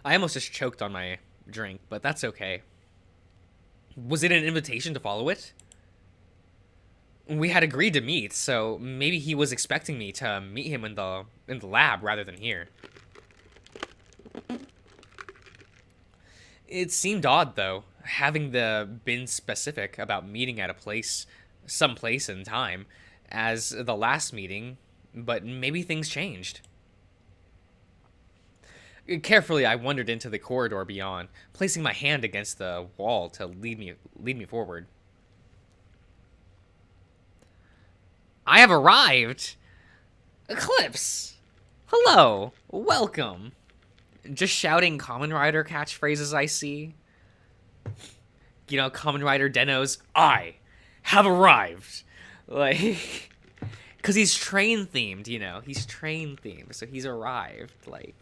I almost just choked on my drink, but that's okay. Was it an invitation to follow it? We had agreed to meet, so maybe he was expecting me to meet him in the lab rather than here. It seemed odd, though, having been specific about meeting at some place and time, as the last meeting, but maybe things changed. Carefully, I wandered into the corridor beyond, placing my hand against the wall to lead me forward. I have arrived! Eclipse! Hello! Welcome! Just shouting Kamen Rider catchphrases I see. You know, Kamen Rider Denno's, I have arrived! Like, because he's train themed, you know? He's train themed, so he's arrived, like.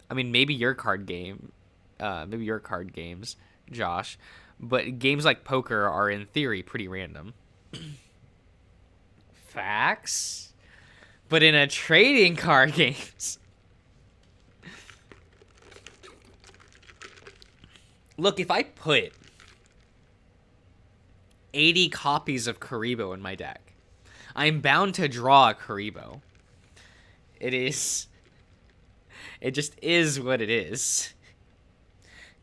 I mean, maybe your card games, Josh, but games like poker are in theory pretty random. Facts? But in a trading card games. Look, if I put 80 copies of Karibo in my deck, I'm bound to draw a Karibo. It just is what it is.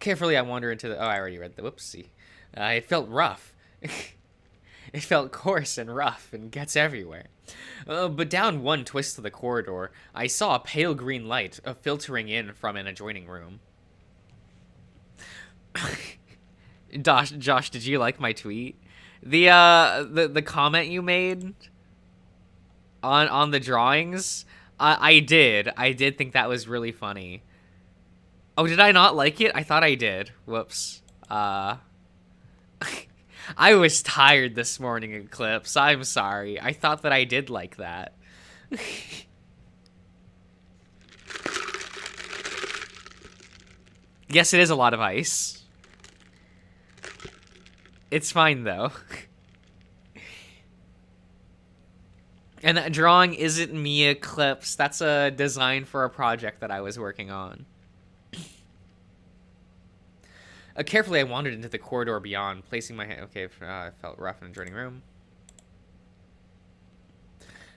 Carefully, I wander into the... Oh, I already read the... Whoopsie. It felt rough. It felt coarse and rough and gets everywhere. But down one twist of the corridor, I saw a pale green light filtering in from an adjoining room. Josh, did you like my tweet? The comment you made on the drawings... I did think that was really funny. Oh, did I not like it? I thought I did. Whoops. I was tired this morning, Eclipse. I'm sorry. I thought that I did like that. Yes, it is a lot of ice. It's fine, though. And that drawing isn't me, Eclipse. That's a design for a project that I was working on. Carefully, I wandered into the corridor beyond, placing my hand... Okay, I felt rough in the adjoining room.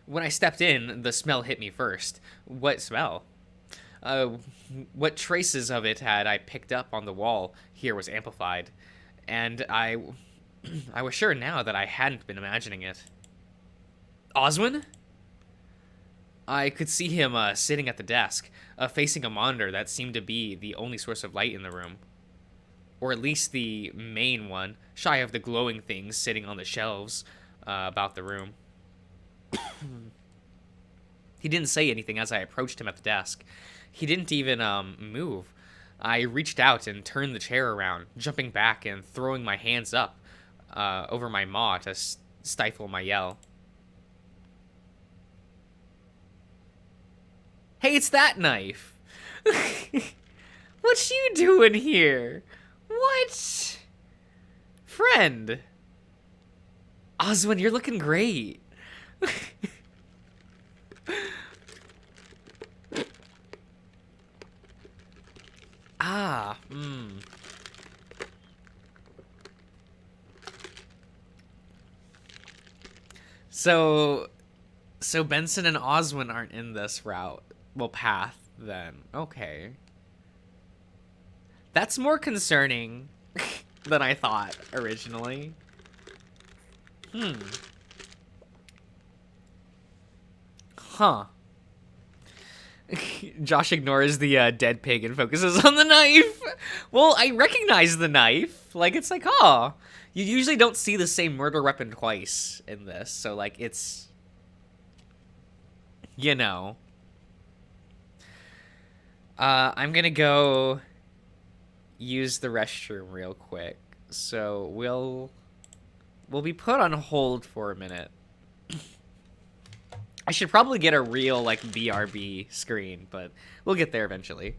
When I stepped in, the smell hit me first. What smell? What traces of it had I picked up on the wall here was amplified. And I was sure now that I hadn't been imagining it. Oswin? I could see him sitting at the desk, facing a monitor that seemed to be the only source of light in the room. Or at least the main one, shy of the glowing things sitting on the shelves about the room. He didn't say anything as I approached him at the desk. He didn't even move. I reached out and turned the chair around, jumping back and throwing my hands up over my maw to stifle my yell. Hey, it's that knife! What you doing here? What? Friend! Oswin, you're looking great. So Benson and Oswin aren't in this route. Well, path, then. Okay. That's more concerning than I thought originally. Huh. Josh ignores the dead pig and focuses on the knife. Well, I recognize the knife. Like, it's like, oh. You usually don't see the same murder weapon twice in this. So, like, it's... You know. I'm gonna go use the restroom real quick. So, we'll be put on hold for a minute. I should probably get a real, like, BRB screen, but we'll get there eventually.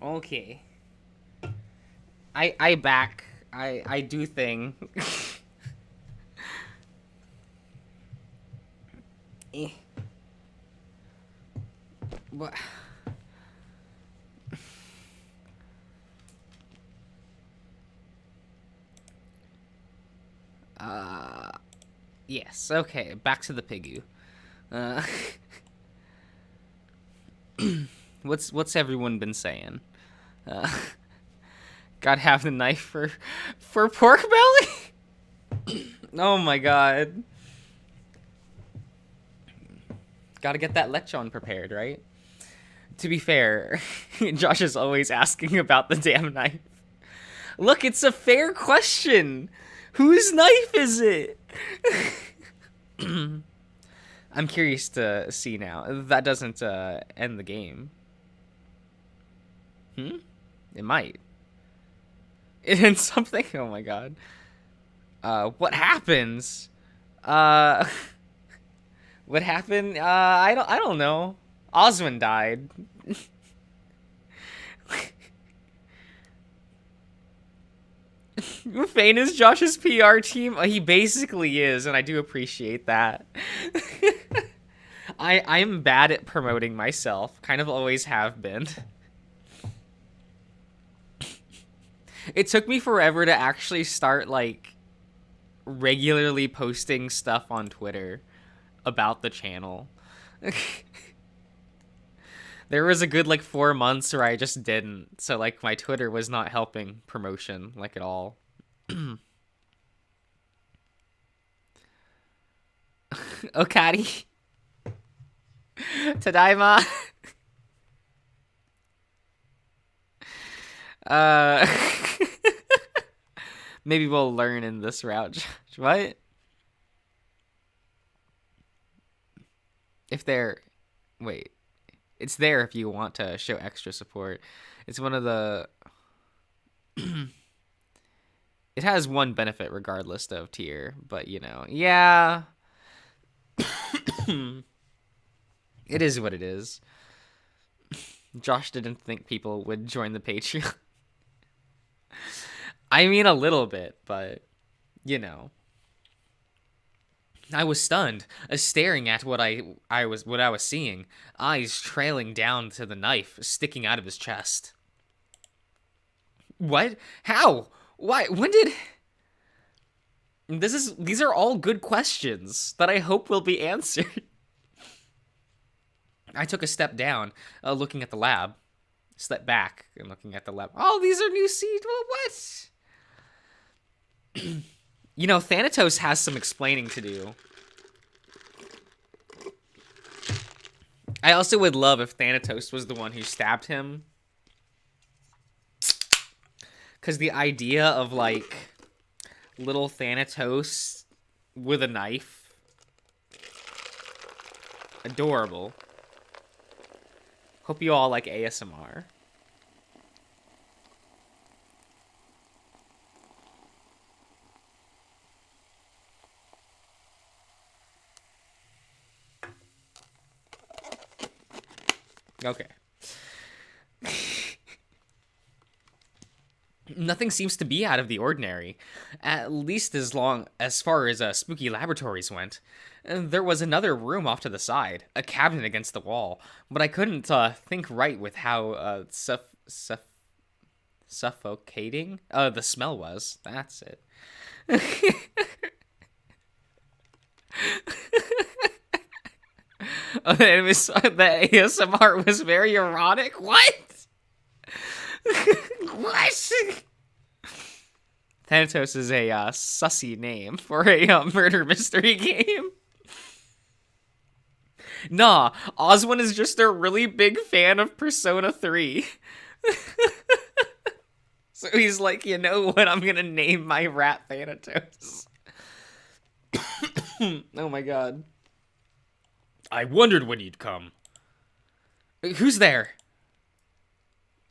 Okay. I back. I do thing. Eh. What? Yes. Okay. Back to the Pigu. Uh, what's everyone been saying? Gotta have the knife for pork belly. Oh my god. Gotta get that lechon prepared, right? To be fair, Josh is always asking about the damn knife. Look, it's a fair question. Whose knife is it? I'm curious to see now. That doesn't end the game. It might. It ends something? Oh my god. What happens? What happened? I don't know. Oswin died. Fane is Josh's PR team. He basically is, and I do appreciate that. I'm bad at promoting myself. Kind of always have been. It took me forever to actually start, like, regularly posting stuff on Twitter. about the channel. There was a good like 4 months where I just didn't. So like my Twitter was not helping promotion like at all. Okari. Tadaima. Uh Maybe we'll learn in this route. Josh. What? If they're wait. It's there if you want to show extra support. It's one of the it has one benefit regardless of tier, but you know, yeah. It is what it is. Josh didn't think people would join the Patreon. I mean a little bit, but you know. I was stunned, staring at what I was seeing, eyes trailing down to the knife sticking out of his chest. What? How? Why? When did these are all good questions that I hope will be answered. I took a step down, looking at the lab. Step back and looking at the lab. Oh, these are new seeds. Well, what? You know, Thanatos has some explaining to do. I also would love if Thanatos was the one who stabbed him. Because the idea of, like, little Thanatos with a knife. Adorable. Hope you all like ASMR. Okay. Nothing seems to be out of the ordinary, at least as far as spooky laboratories went. There was another room off to the side, a cabinet against the wall, but I couldn't think right with how suffocating the smell was. That's it. The ASMR was very erotic. What? What? Thanatos is a sussy name for a murder mystery game. Nah, Oswin is just a really big fan of Persona 3. So he's like, you know what? I'm gonna name my rat Thanatos. Oh my god. I wondered when you'd come. Who's there?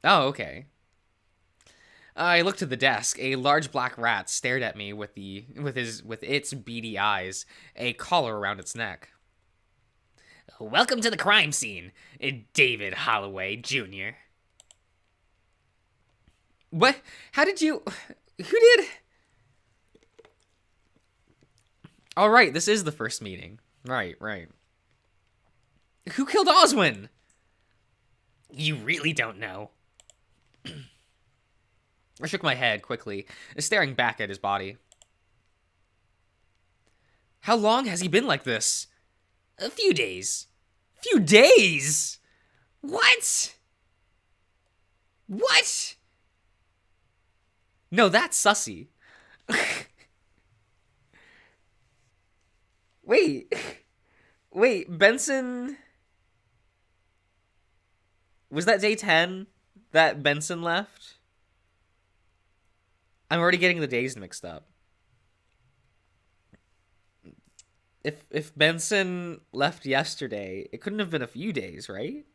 Oh, okay. I looked at the desk. A large black rat stared at me with its beady eyes, a collar around its neck. Welcome to the crime scene, David Holloway Jr. What? How did you... Who did... All right, this is the first meeting. Right. Who killed Oswin? You really don't know. I shook my head quickly, staring back at his body. How long has he been like this? A few days. Few days? What? What? No, that's sussy. Wait, Benson... Was that day 10 that Benson left? I'm already getting the days mixed up. If Benson left yesterday, it couldn't have been a few days, right?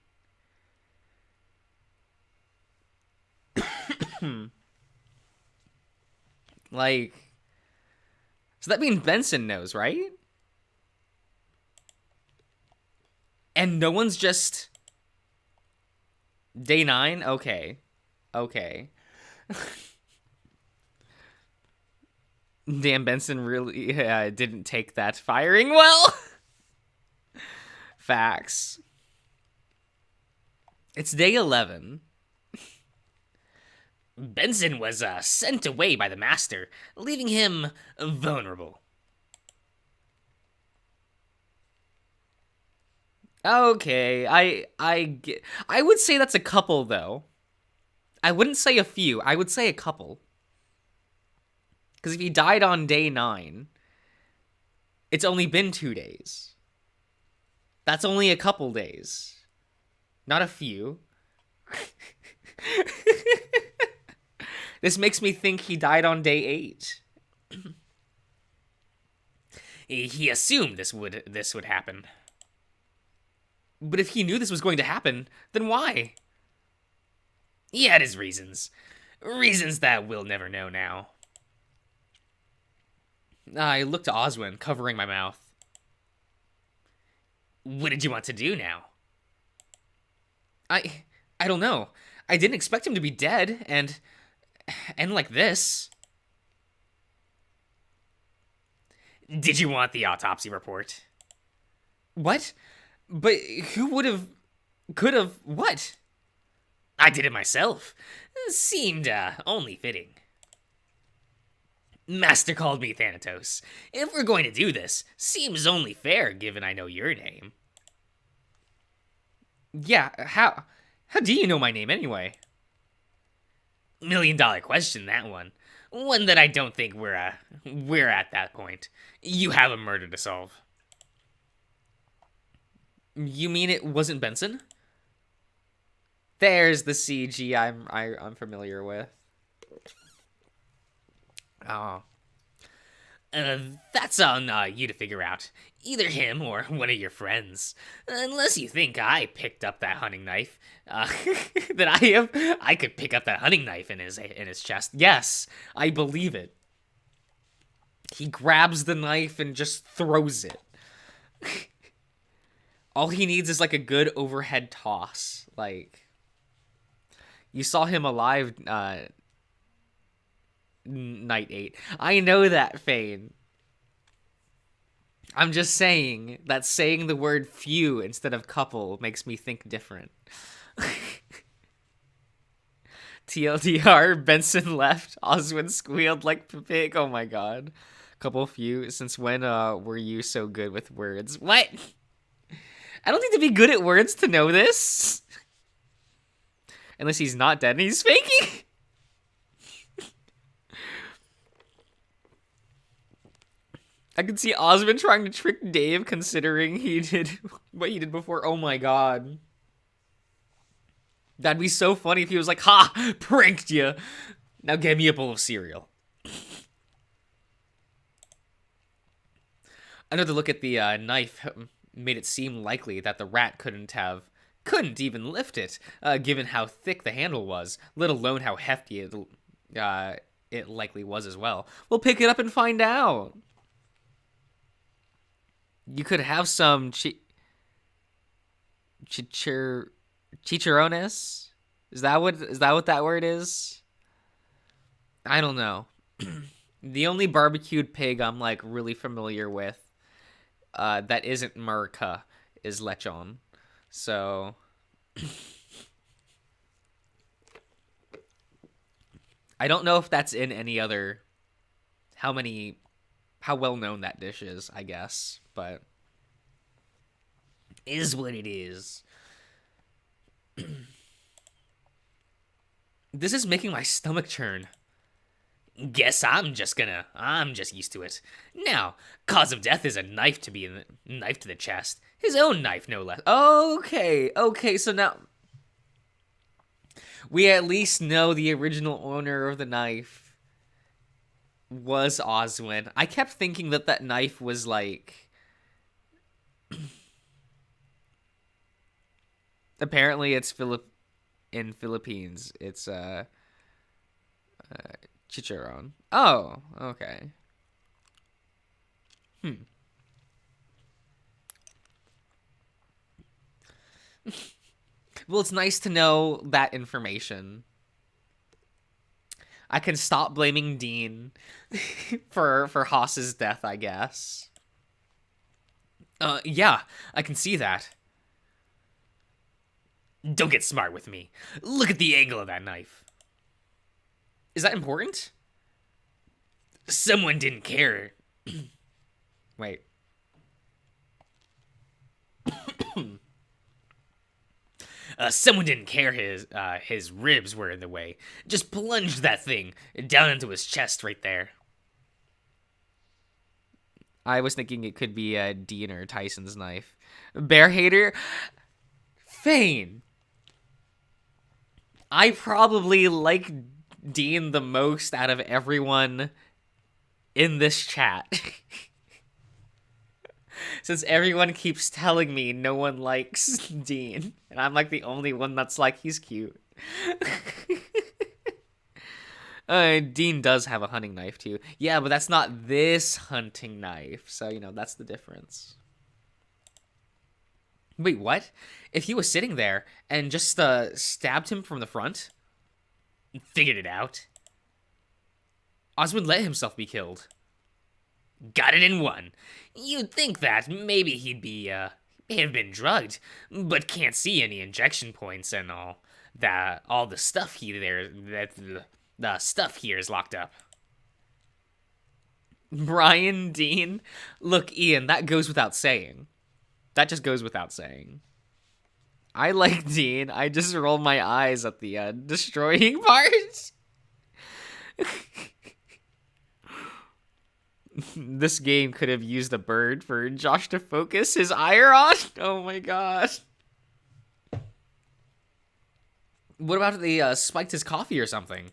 Like, so that means Benson knows, right? And no one's just... Day 9? Okay. Damn, Benson really didn't take that firing well. Facts. It's day 11. Benson was sent away by the master, leaving him vulnerable. Okay, I would say that's a couple though. I wouldn't say a few. I would say a couple. Because if he died on day 9, it's only been 2 days. That's only a couple days, not a few. This makes me think he died on day 8. He assumed this would happen. But if he knew this was going to happen, then why? He had his reasons. Reasons that we'll never know now. I looked to Oswin, covering my mouth. What did you want to do now? I don't know. I didn't expect him to be dead, and like this. Did you want the autopsy report? What? But who could have, what? I did it myself. Seemed only fitting. Master called me Thanatos. If we're going to do this, seems only fair given I know your name. Yeah, how do you know my name anyway? $1,000,000 question, that one. One that I don't think we're at that point. You have a murder to solve. You mean it wasn't Benson? There's the CG I'm familiar with. Oh. That's on you to figure out. Either him or one of your friends. Unless you think I picked up that hunting knife. I could pick up that hunting knife in his chest. Yes, I believe it. He grabs the knife and just throws it. All he needs is like a good overhead toss. Like, you saw him alive night 8. I know that, Fane. I'm just saying that saying the word few instead of couple makes me think different. TLDR, Benson left. Oswin squealed like a pig. Oh my god. Couple few. Since when were you so good with words? What? I don't need to be good at words to know this. Unless he's not dead and he's faking. I can see Osmond trying to trick Dave considering he did what he did before. Oh my god. That'd be so funny if he was like, ha! Pranked you! Now get me a bowl of cereal. Another look at the knife made it seem likely that the rat couldn't even lift it, given how thick the handle was, let alone how hefty it likely was as well. We'll pick it up and find out. You could have some chicharrones? Is that what that word is? I don't know. The only barbecued pig I'm like really familiar with that isn't Murica is lechon. So I don't know if that's in any other how well known that dish is, I guess, but is what it is. This is making my stomach churn. Guess I'm just used to it. Now, cause of death is a knife to the chest. His own knife, no less. Okay, so now we at least know the original owner of the knife was Oswin. I kept thinking that knife was like apparently it's in Philippines. It's chicharron. Oh, okay. Well, it's nice to know that information. I can stop blaming Dean for Haas's death, I guess. Yeah, I can see that. Don't get smart with me. Look at the angle of that knife. Is that important? Someone didn't care. Wait. Someone didn't care his ribs were in the way. Just plunged that thing down into his chest right there. I was thinking it could be Dean or Tyson's knife. Bear hater? Fane. I probably like Dean the most out of everyone in this chat. Since everyone keeps telling me no one likes Dean. And I'm like the only one that's like, he's cute. Dean does have a hunting knife too. Yeah, but that's not this hunting knife. So, that's the difference. Wait, what? If he was sitting there and just stabbed him from the front? Figured it out. Osmond let himself be killed. Got it in one. You'd think that maybe he'd have been drugged, but can't see any injection points and all the stuff the stuff here is locked up. Brian, Dean, look, Ian, that goes without saying. That just goes without saying. I like Dean. I just roll my eyes at the destroying part. This game could have used a bird for Josh to focus his ire on. Oh my gosh. What about if they spiked his coffee or something?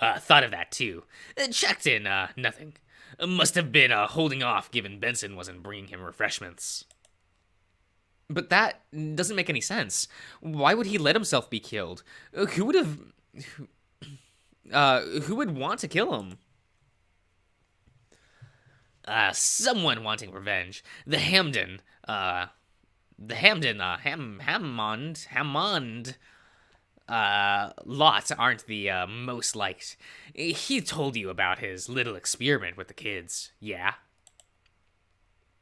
Thought of that too. Checked in, nothing. Must have been holding off given Benson wasn't bringing him refreshments. But that doesn't make any sense. Why would he let himself be killed? Who would have... who would want to kill him? Someone wanting revenge. Hammond, lots aren't the most liked. He told you about his little experiment with the kids, yeah?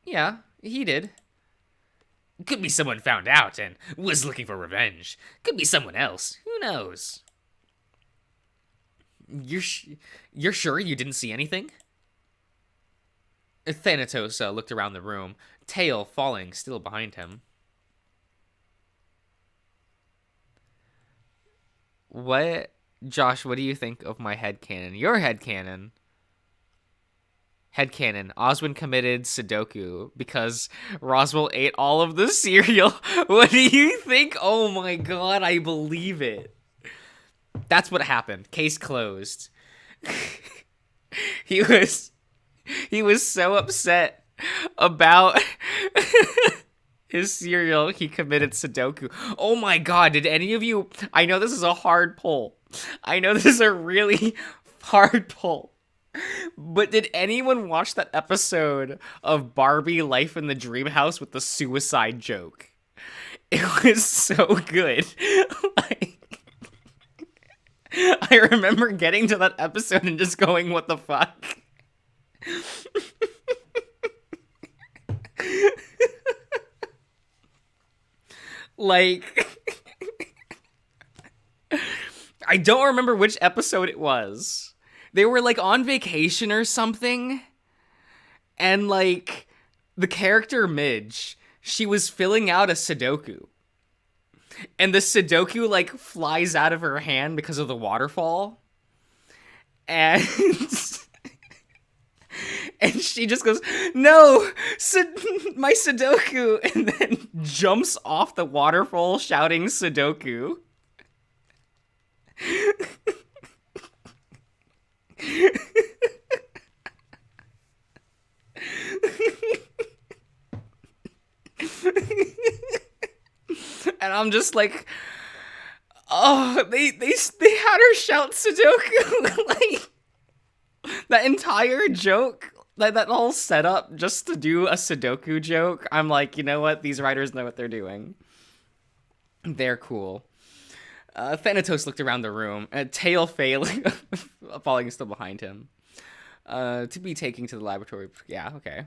Yeah, he did. Could be someone found out and was looking for revenge. Could be someone else. Who knows? You're sure you didn't see anything? Thanatos looked around the room, tail falling still behind him. Josh, what do you think of my headcanon? Your headcanon. Headcanon. Oswin committed Sudoku because Roswell ate all of the cereal. What do you think? Oh my god, I believe it. That's what happened. Case closed. He was so upset about his cereal, he committed Sudoku. Oh my god, did any of you... I know this is a hard poll. I know this is a really hard poll. But did anyone watch that episode of Barbie Life in the Dream House with the suicide joke? It was so good. I remember getting to that episode and just going, what the fuck? I don't remember which episode it was. They were on vacation or something, and the character Midge, she was filling out a Sudoku, and the Sudoku flies out of her hand because of the waterfall, and and she just goes, no, my Sudoku, and then jumps off the waterfall shouting Sudoku. And I'm just like, oh, they had her shout Sudoku. That entire joke, that whole setup just to do a Sudoku joke, I'm like, you know what? These writers know what they're doing. They're cool. Thanatos looked around the room, tail failing, falling still behind him. To be taken to the laboratory. Yeah, okay.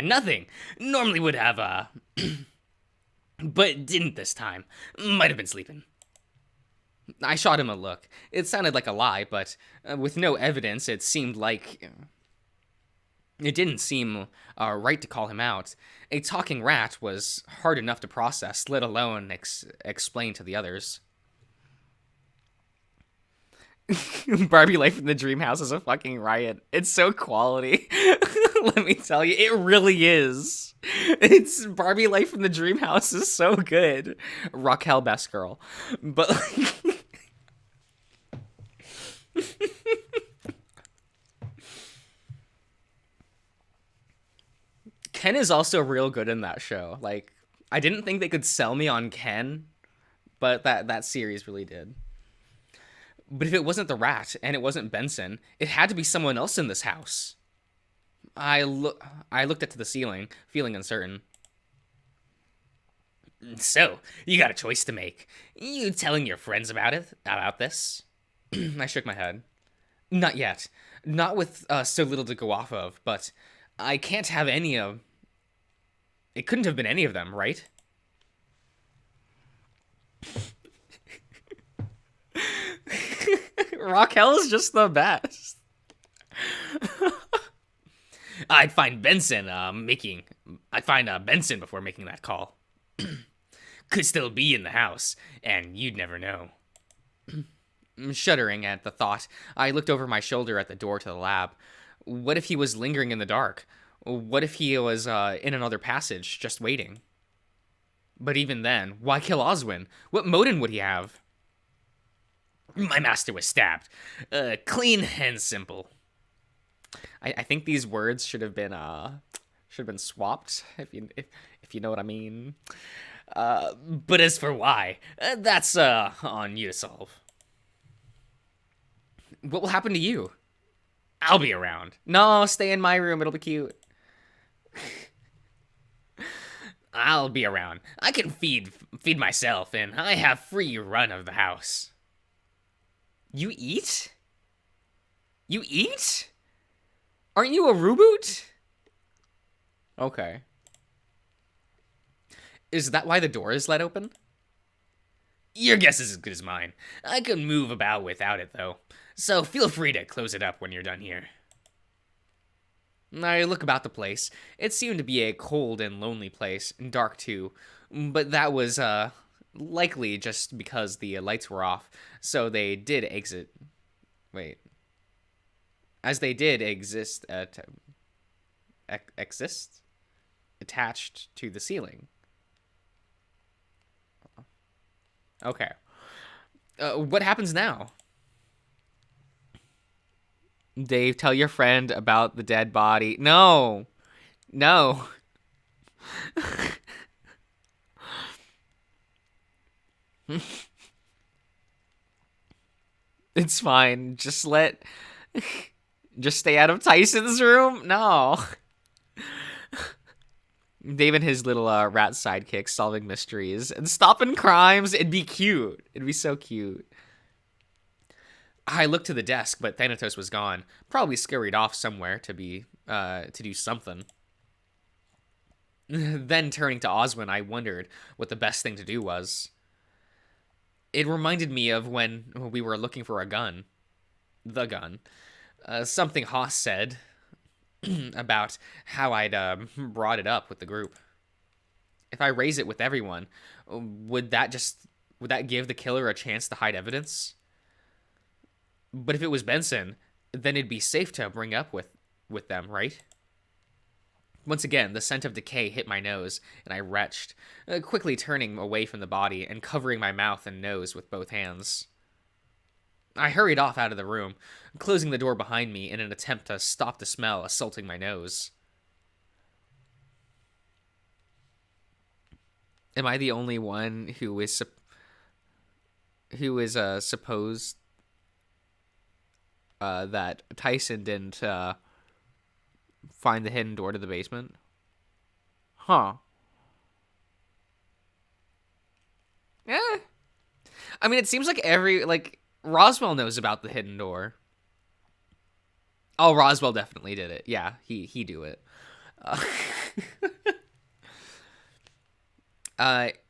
Nothing. Normally would have, but didn't this time. Might have been sleeping. I shot him a look. It sounded like a lie, but with no evidence, it seemed like... It didn't seem right to call him out. A talking rat was hard enough to process, let alone explain to the others. Barbie Life in the Dream House is a fucking riot. It's so quality. Let me tell you, it really is. It's Barbie Life in the Dream House is so good. Raquel, best girl. But like, Ken is also real good in that show. Like, I didn't think they could sell me on Ken, but that series really did. But if it wasn't the rat and it wasn't Benson, it had to be someone else in this house. I looked up to the ceiling, feeling uncertain. So, you got a choice to make. You telling your friends about this? I shook my head. Not yet. Not with so little to go off of, but I can't have any of... It couldn't have been any of them, right? Raquel is just the best. I'd find Benson before making that call. Could still be in the house, and you'd never know. Shuddering at the thought, I looked over my shoulder at the door to the lab. What if he was lingering in the dark? What if he was in another passage, just waiting? But even then, why kill Oswin? What motive would he have? My master was stabbed. Clean and simple. I think these words should have been swapped, if you know what I mean. But as for why, that's on you to solve. What will happen to you? I'll be around. No, stay in my room. It'll be cute. I'll be around. I can feed myself, and I have free run of the house. You eat? You eat? Aren't you a reboot? Okay. Is that why the door is let open? Your guess is as good as mine. I could move about without it, though. So feel free to close it up when you're done here. I look about the place. It seemed to be a cold and lonely place, and dark too. But that was, likely just because the lights were off. So they did exit. Wait. As they did exist, exist? Attached to the ceiling. Okay. What happens now? Dave, tell your friend about the dead body. No. No. It's fine. Just stay out of Tyson's room? No. Dave and his little rat sidekick solving mysteries and stopping crimes. It'd be cute. It'd be so cute. I looked to the desk, but Thanatos was gone. Probably scurried off somewhere to do something. Then turning to Oswin, I wondered what the best thing to do was. It reminded me of when we were looking for a gun. The gun. Something Haas said about how I'd brought it up with the group. If I raise it with everyone, would that give the killer a chance to hide evidence? But if it was Benson, then it'd be safe to bring up with them, right? Once again, the scent of decay hit my nose, and I retched, quickly turning away from the body and covering my mouth and nose with both hands. I hurried off out of the room, closing the door behind me in an attempt to stop the smell assaulting my nose. Am I the only one who is supposed that Tyson didn't find the hidden door to the basement? Huh. Yeah. I mean, it seems like Roswell knows about the hidden door. Oh, Roswell definitely did it. Yeah, he do it.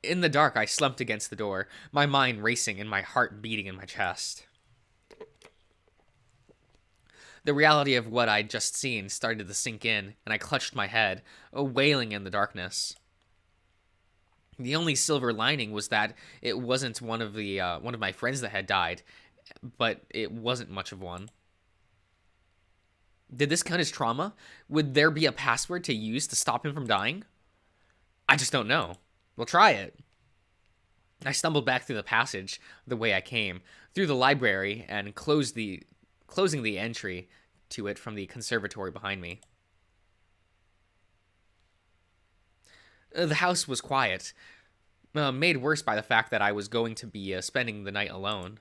In the dark, I slumped against the door, my mind racing and my heart beating in my chest. The reality of what I'd just seen started to sink in, and I clutched my head, wailing in the darkness. The only silver lining was that it wasn't one of my friends that had died, but it wasn't much of one. Did this count as trauma? Would there be a password to use to stop him from dying? I just don't know. We'll try it. I stumbled back through the passage the way I came, through the library, and closing the entry to it from the conservatory behind me. The house was quiet, made worse by the fact that I was going to be spending the night alone.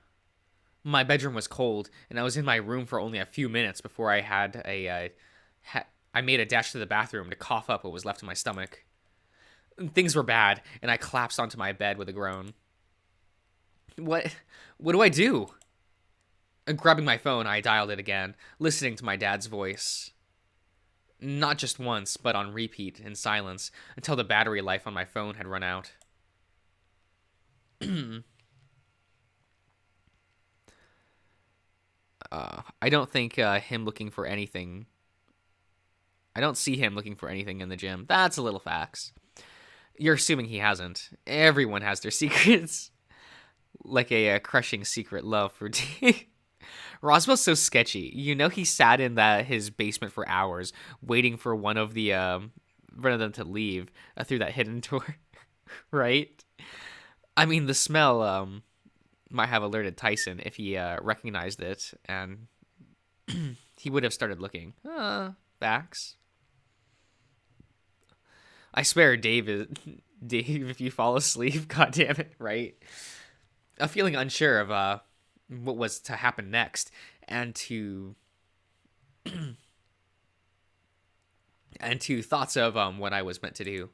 My bedroom was cold, and I was in my room for only a few minutes before I made a dash to the bathroom to cough up what was left in my stomach. Things were bad, and I collapsed onto my bed with a groan. What do I do? Grabbing my phone, I dialed it again, listening to my dad's voice. Not just once, but on repeat, in silence, until the battery life on my phone had run out. I don't think him looking for anything... I don't see him looking for anything in the gym. That's a little fax. You're assuming he hasn't. Everyone has their secrets. Like a crushing secret love for Dave. Roswell's so sketchy. You know he sat in his basement for hours, waiting for one of them to leave through that hidden door, right? I mean, the smell might have alerted Tyson if he recognized it, and he would have started looking. Facts. I swear, Dave, if you fall asleep, God damn it, right? Feeling unsure of what was to happen next, and to thoughts of what I was meant to do.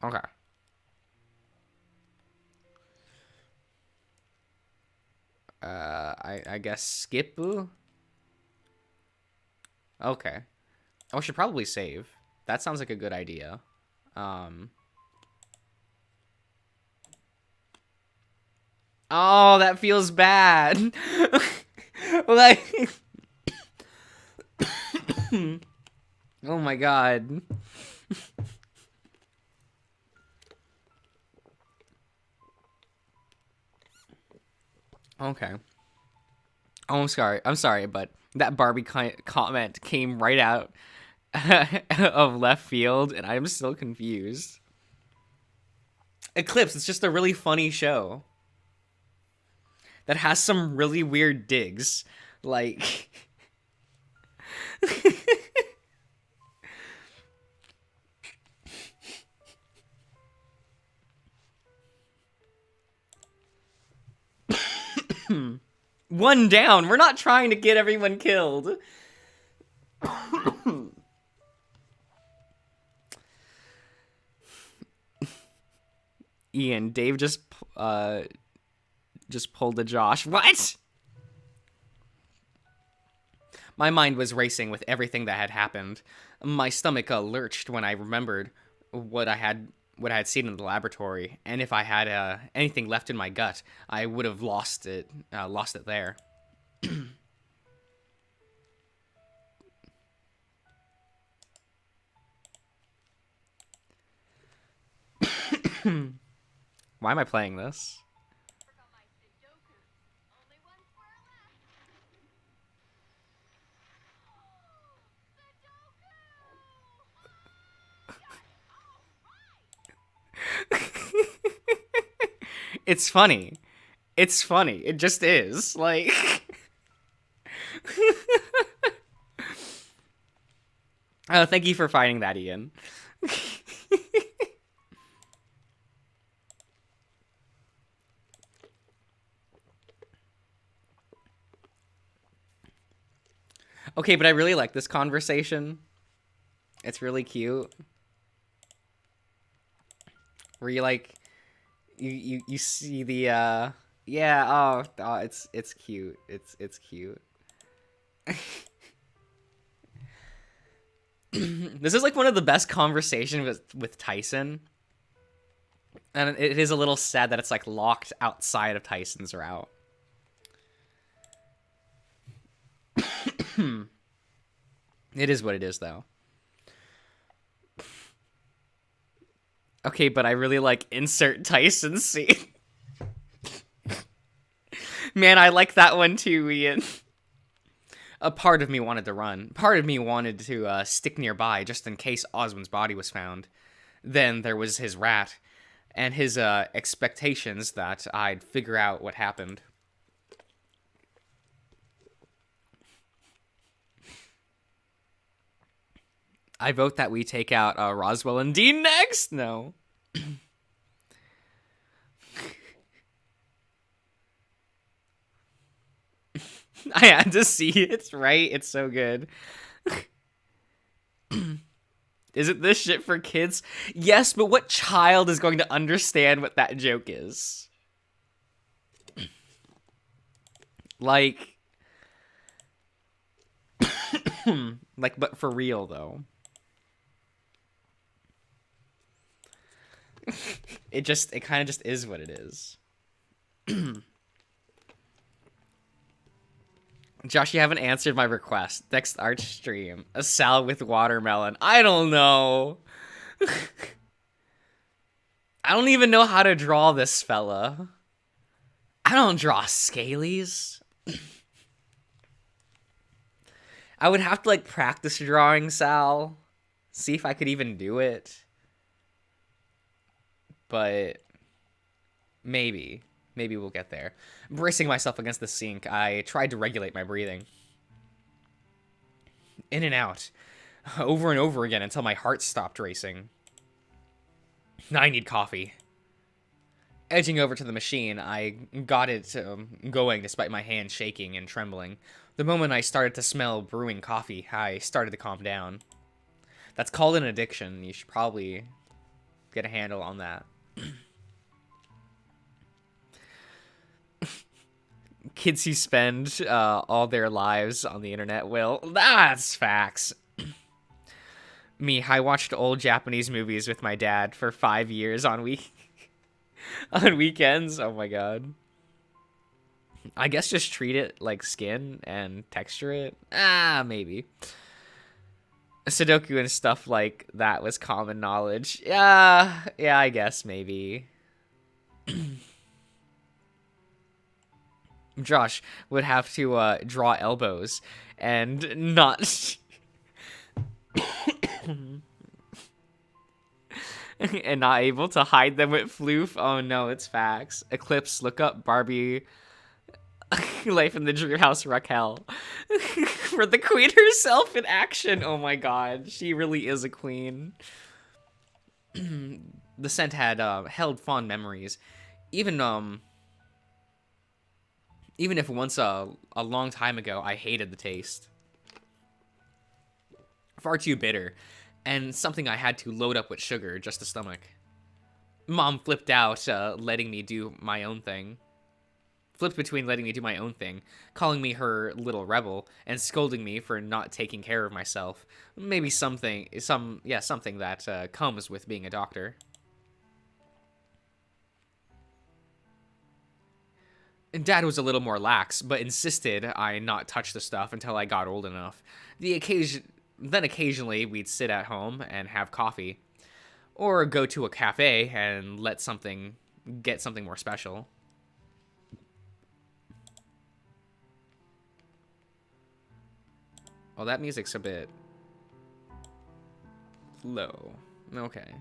Okay. I guess skip. Okay. I should probably save. That sounds like a good idea. Oh, that feels bad. Like, oh my god. Okay. Oh, I'm sorry, but that Barbie comment came right out of left field, and I'm still confused. Eclipse, it's just a really funny show that has some really weird digs. Like... One down. We're not trying to get everyone killed. Ian, Dave just pulled a Josh. What? My mind was racing with everything that had happened. My stomach lurched when I remembered what I had seen in the laboratory, and if I had anything left in my gut, I would have lost it there. Why am I playing this? It's funny. It's funny. It just is. Like... Oh, thank you for finding that, Ian. Okay, but I really like this conversation. It's really cute. Where you like... You see the yeah, it's cute. It's cute. This is like one of the best conversations with Tyson. And it is a little sad that it's like locked outside of Tyson's route. It is what it is, though. Okay, but I really like insert Tyson scene. Man, I like that one too, Ian. A part of me wanted to run. Part of me wanted to stick nearby just in case Osmond's body was found. Then there was his rat and his expectations that I'd figure out what happened. I vote that we take out Roswell and Dean next. No. I had to see it, right? It's so good. Isn't this shit for kids? Yes, but what child is going to understand what that joke is? Like, but for real, though. It kind of just is what it is. Josh, you haven't answered my request. Next art stream. A salad with watermelon. I don't know. I don't even know how to draw this fella. I don't draw scalies. I would have to, like, practice drawing Sal. See if I could even do it. But maybe. Maybe we'll get there. Bracing myself against the sink, I tried to regulate my breathing. In and out. Over and over again until my heart stopped racing. I need coffee. Edging over to the machine, I got it going despite my hands shaking and trembling. The moment I started to smell brewing coffee, I started to calm down. That's called an addiction. You should probably get a handle on that. Kids who spend all their lives on the internet will. That's facts. Me, I watched old Japanese movies with my dad for 5 years on weekends. Oh my god. I guess just treat it like skin and texture it. Maybe. Sudoku and stuff like that was common knowledge. Yeah, I guess maybe. Josh would have to draw elbows and not and not able to hide them with floof. Oh no, it's facts. Eclipse, look up Barbie Life in the Dream House Raquel for the queen herself in action. Oh my god, she really is a queen. The scent had held fond memories. Even if once a long time ago I hated the taste. Far too bitter, and something I had to load up with sugar just to stomach. Mom flipped out, letting me do my own thing. Flipped between letting me do my own thing, calling me her little rebel, and scolding me for not taking care of myself. Maybe something that comes with being a doctor. And Dad was a little more lax, but insisted I not touch the stuff until I got old enough. Then occasionally we'd sit at home and have coffee, or go to a cafe and get something more special. Well, that music's a bit low. Okay.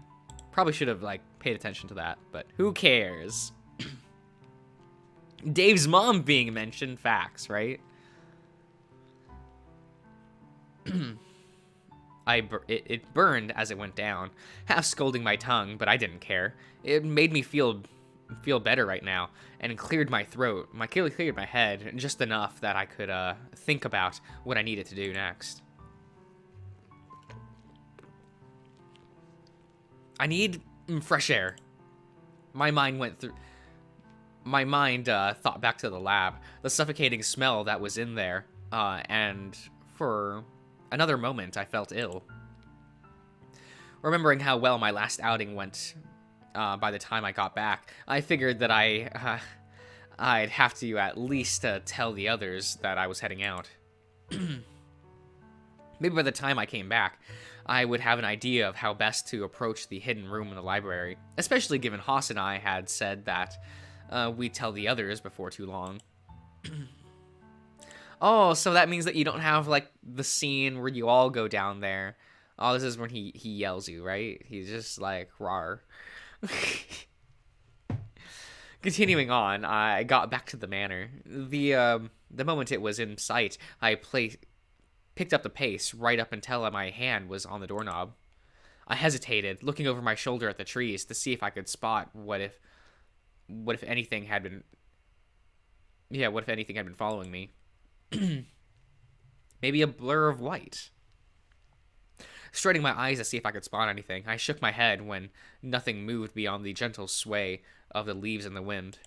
Probably should have, paid attention to that, but who cares? Dave's mom being mentioned, facts, right? It burned as it went down, half scolding my tongue, but I didn't care. It made me feel better right now, and cleared my throat. Cleared my head, just enough that I could think about what I needed to do next. I need fresh air. My mind thought back to the lab, the suffocating smell that was in there. and for another moment, I felt ill. Remembering how well my last outing went by the time I got back, I figured that I'd have to at least tell the others that I was heading out. Maybe by the time I came back, I would have an idea of how best to approach the hidden room in the library, especially given Haas and I had said that we'd tell the others before too long. Oh, so that means that you don't have, like, the scene where you all go down there. Oh, this is when he yells you, right? He's just like, rawr. Continuing on, I got back to the manor. The moment it was in sight, I picked up the pace right up until my hand was on the doorknob. I hesitated, looking over my shoulder at the trees to see if I could spot what if anything had been following me. Maybe a blur of white. Straining my eyes to see if I could spot anything, I shook my head when nothing moved beyond the gentle sway of the leaves in the wind.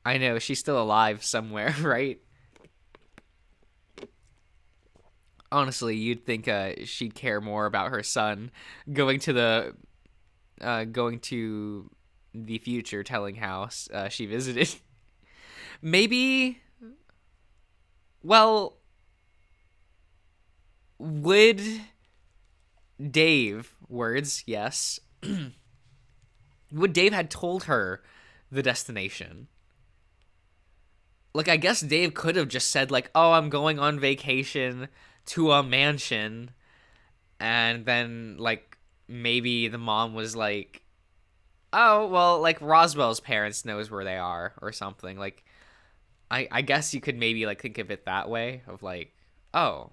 I know, she's still alive somewhere, right? Honestly, you'd think she'd care more about her son going to the future, telling how she visited. Maybe, well, would Dave, words, yes, would Dave had told her the destination? Like, I guess Dave could have just said, like, oh, I'm going on vacation to a mansion, and then, like, maybe the mom was like, oh, well, like, Roswell's parents knows where they are, or something. Like, I guess you could maybe, like, think of it that way, of, like, oh.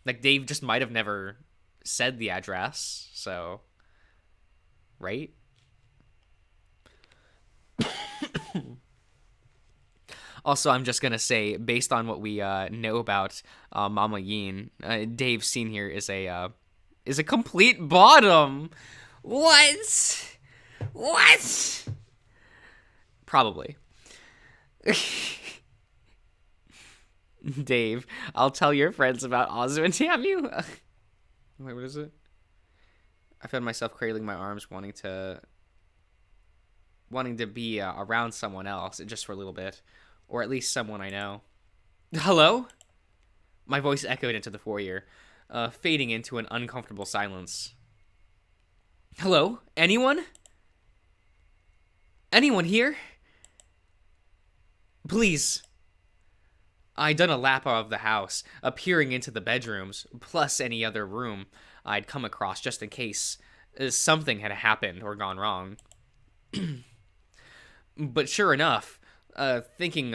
Like, Dave just might have never said the address, so, right? Also, I'm just gonna say, based on what we know about Mama Yin, Dave's scene here is a complete bottom. What? What? Probably. Dave, I'll tell your friends about Osmond, damn you. Wait, what is it? I found myself cradling my arms, wanting to be around someone else, just for a little bit. Or at least someone I know. Hello? My voice echoed into the foyer, fading into an uncomfortable silence. Hello? Anyone? Anyone here? Please. I'd done a lap of the house, peering into the bedrooms, plus any other room I'd come across just in case something had happened or gone wrong. But sure enough, thinking,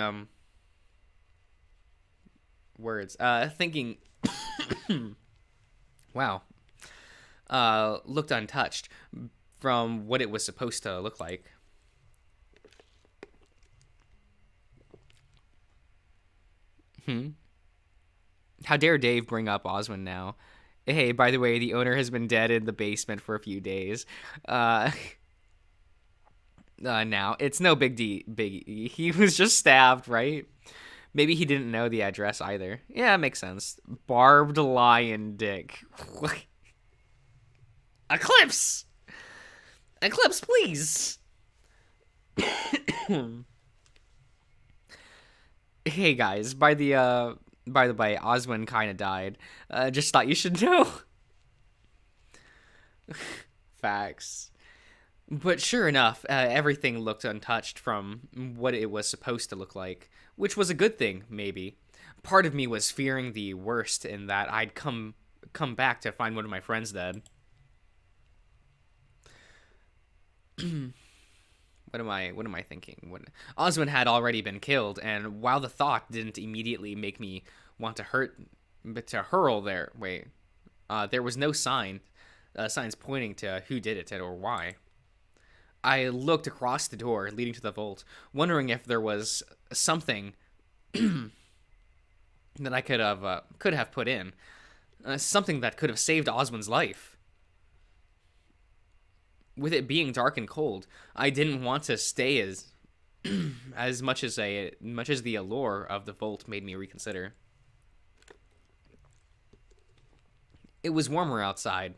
wow, looked untouched from what it was supposed to look like. How dare Dave bring up Osmond now? Hey, by the way, the owner has been dead in the basement for a few days. Now, it's no biggie. He was just stabbed, right? Maybe he didn't know the address either. Yeah, makes sense. Barbed lion dick. Eclipse! Eclipse, please! Hey guys, by the way, Osmond kinda died. Just thought you should know. Facts. But sure enough, everything looked untouched from what it was supposed to look like, which was a good thing, maybe. Part of me was fearing the worst in that I'd come back to find one of my friends dead. What am I thinking? Osmond had already been killed, and while the thought didn't immediately make me want to hurl there. Wait, there was no signs pointing to who did it or why. I looked across the door leading to the vault, wondering if there was something that I could have put in, something that could have saved Osmond's life. with it being dark and cold, I didn't want to stay as much as the allure of the vault made me reconsider. It was warmer outside.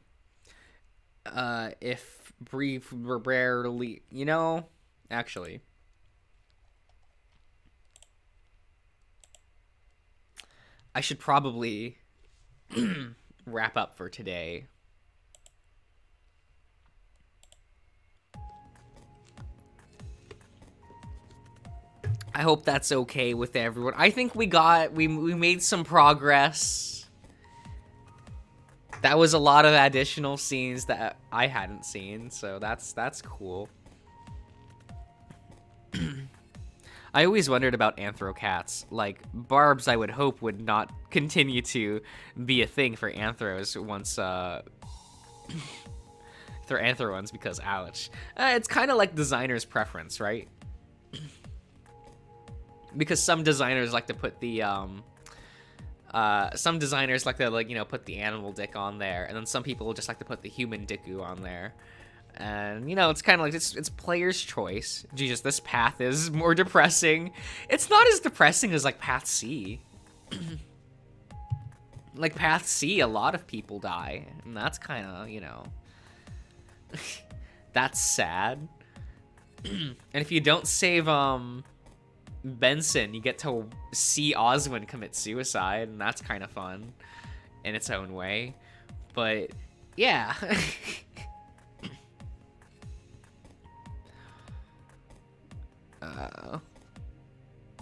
If brief, rarely, actually, I should probably wrap up for today. I hope that's okay with everyone. I think we made some progress. That was a lot of additional scenes that I hadn't seen, so that's cool. I always wondered about anthro cats. Like, barbs, I would hope, would not continue to be a thing for anthros once, they're anthro ones, because ouch. It's kind of like designer's preference, right? Because some designers like to put the, put the animal dick on there, and then some people just like to put the human dicku on there. And, it's kind of like, it's player's choice. Jesus, this path is more depressing. It's not as depressing as, like, Path C. Like, Path C, a lot of people die, and that's kind of, that's sad. And if you don't save, Benson, you get to see Oswin commit suicide, and that's kind of fun in its own way. But, yeah.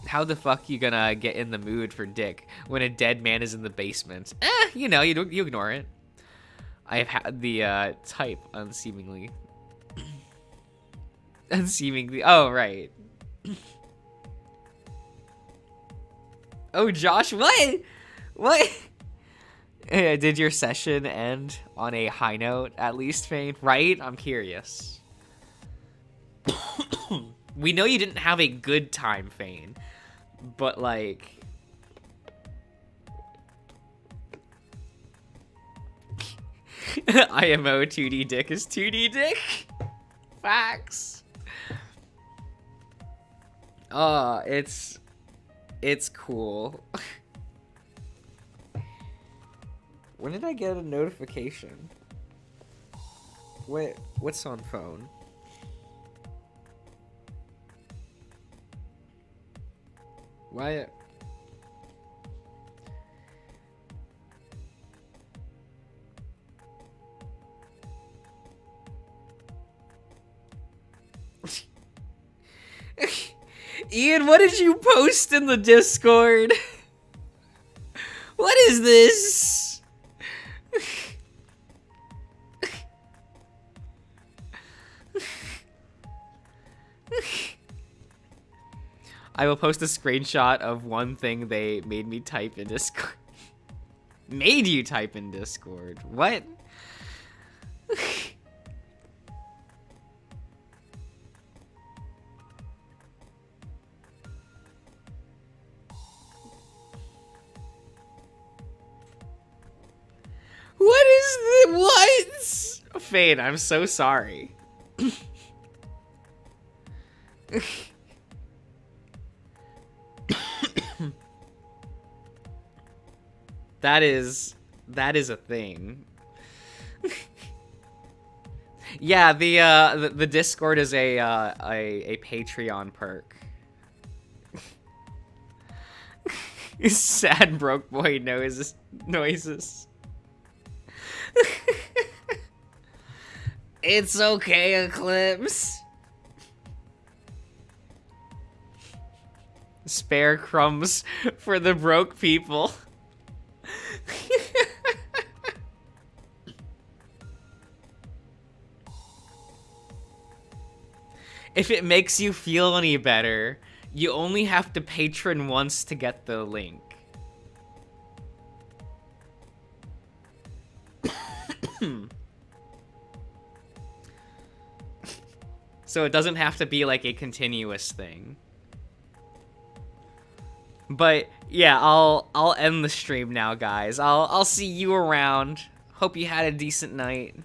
How the fuck you gonna get in the mood for dick when a dead man is in the basement? You ignore it. I have had the type unseemingly. Oh, right. Oh, Josh, what? What? Did your session end on a high note, at least, Fane? Right? I'm curious. We know you didn't have a good time, Fane. But, like... IMO 2D dick is 2D dick? Facts. Oh, it's cool. When did I get a notification? What's on phone? Why? Ian, what did you post in the Discord? What is this? I will post a screenshot of one thing they made me type in Discord. Made you type in Discord? What? What is this? What? Fade, I'm so sorry. That is a thing. Yeah, the Discord is a Patreon perk. Sad broke boy noises. It's okay, Eclipse. Spare crumbs for the broke people. If it makes you feel any better, you only have to patron once to get the link. So it doesn't have to be like a continuous thing. But yeah, I'll end the stream now, guys. I'll see you around. Hope you had a decent night.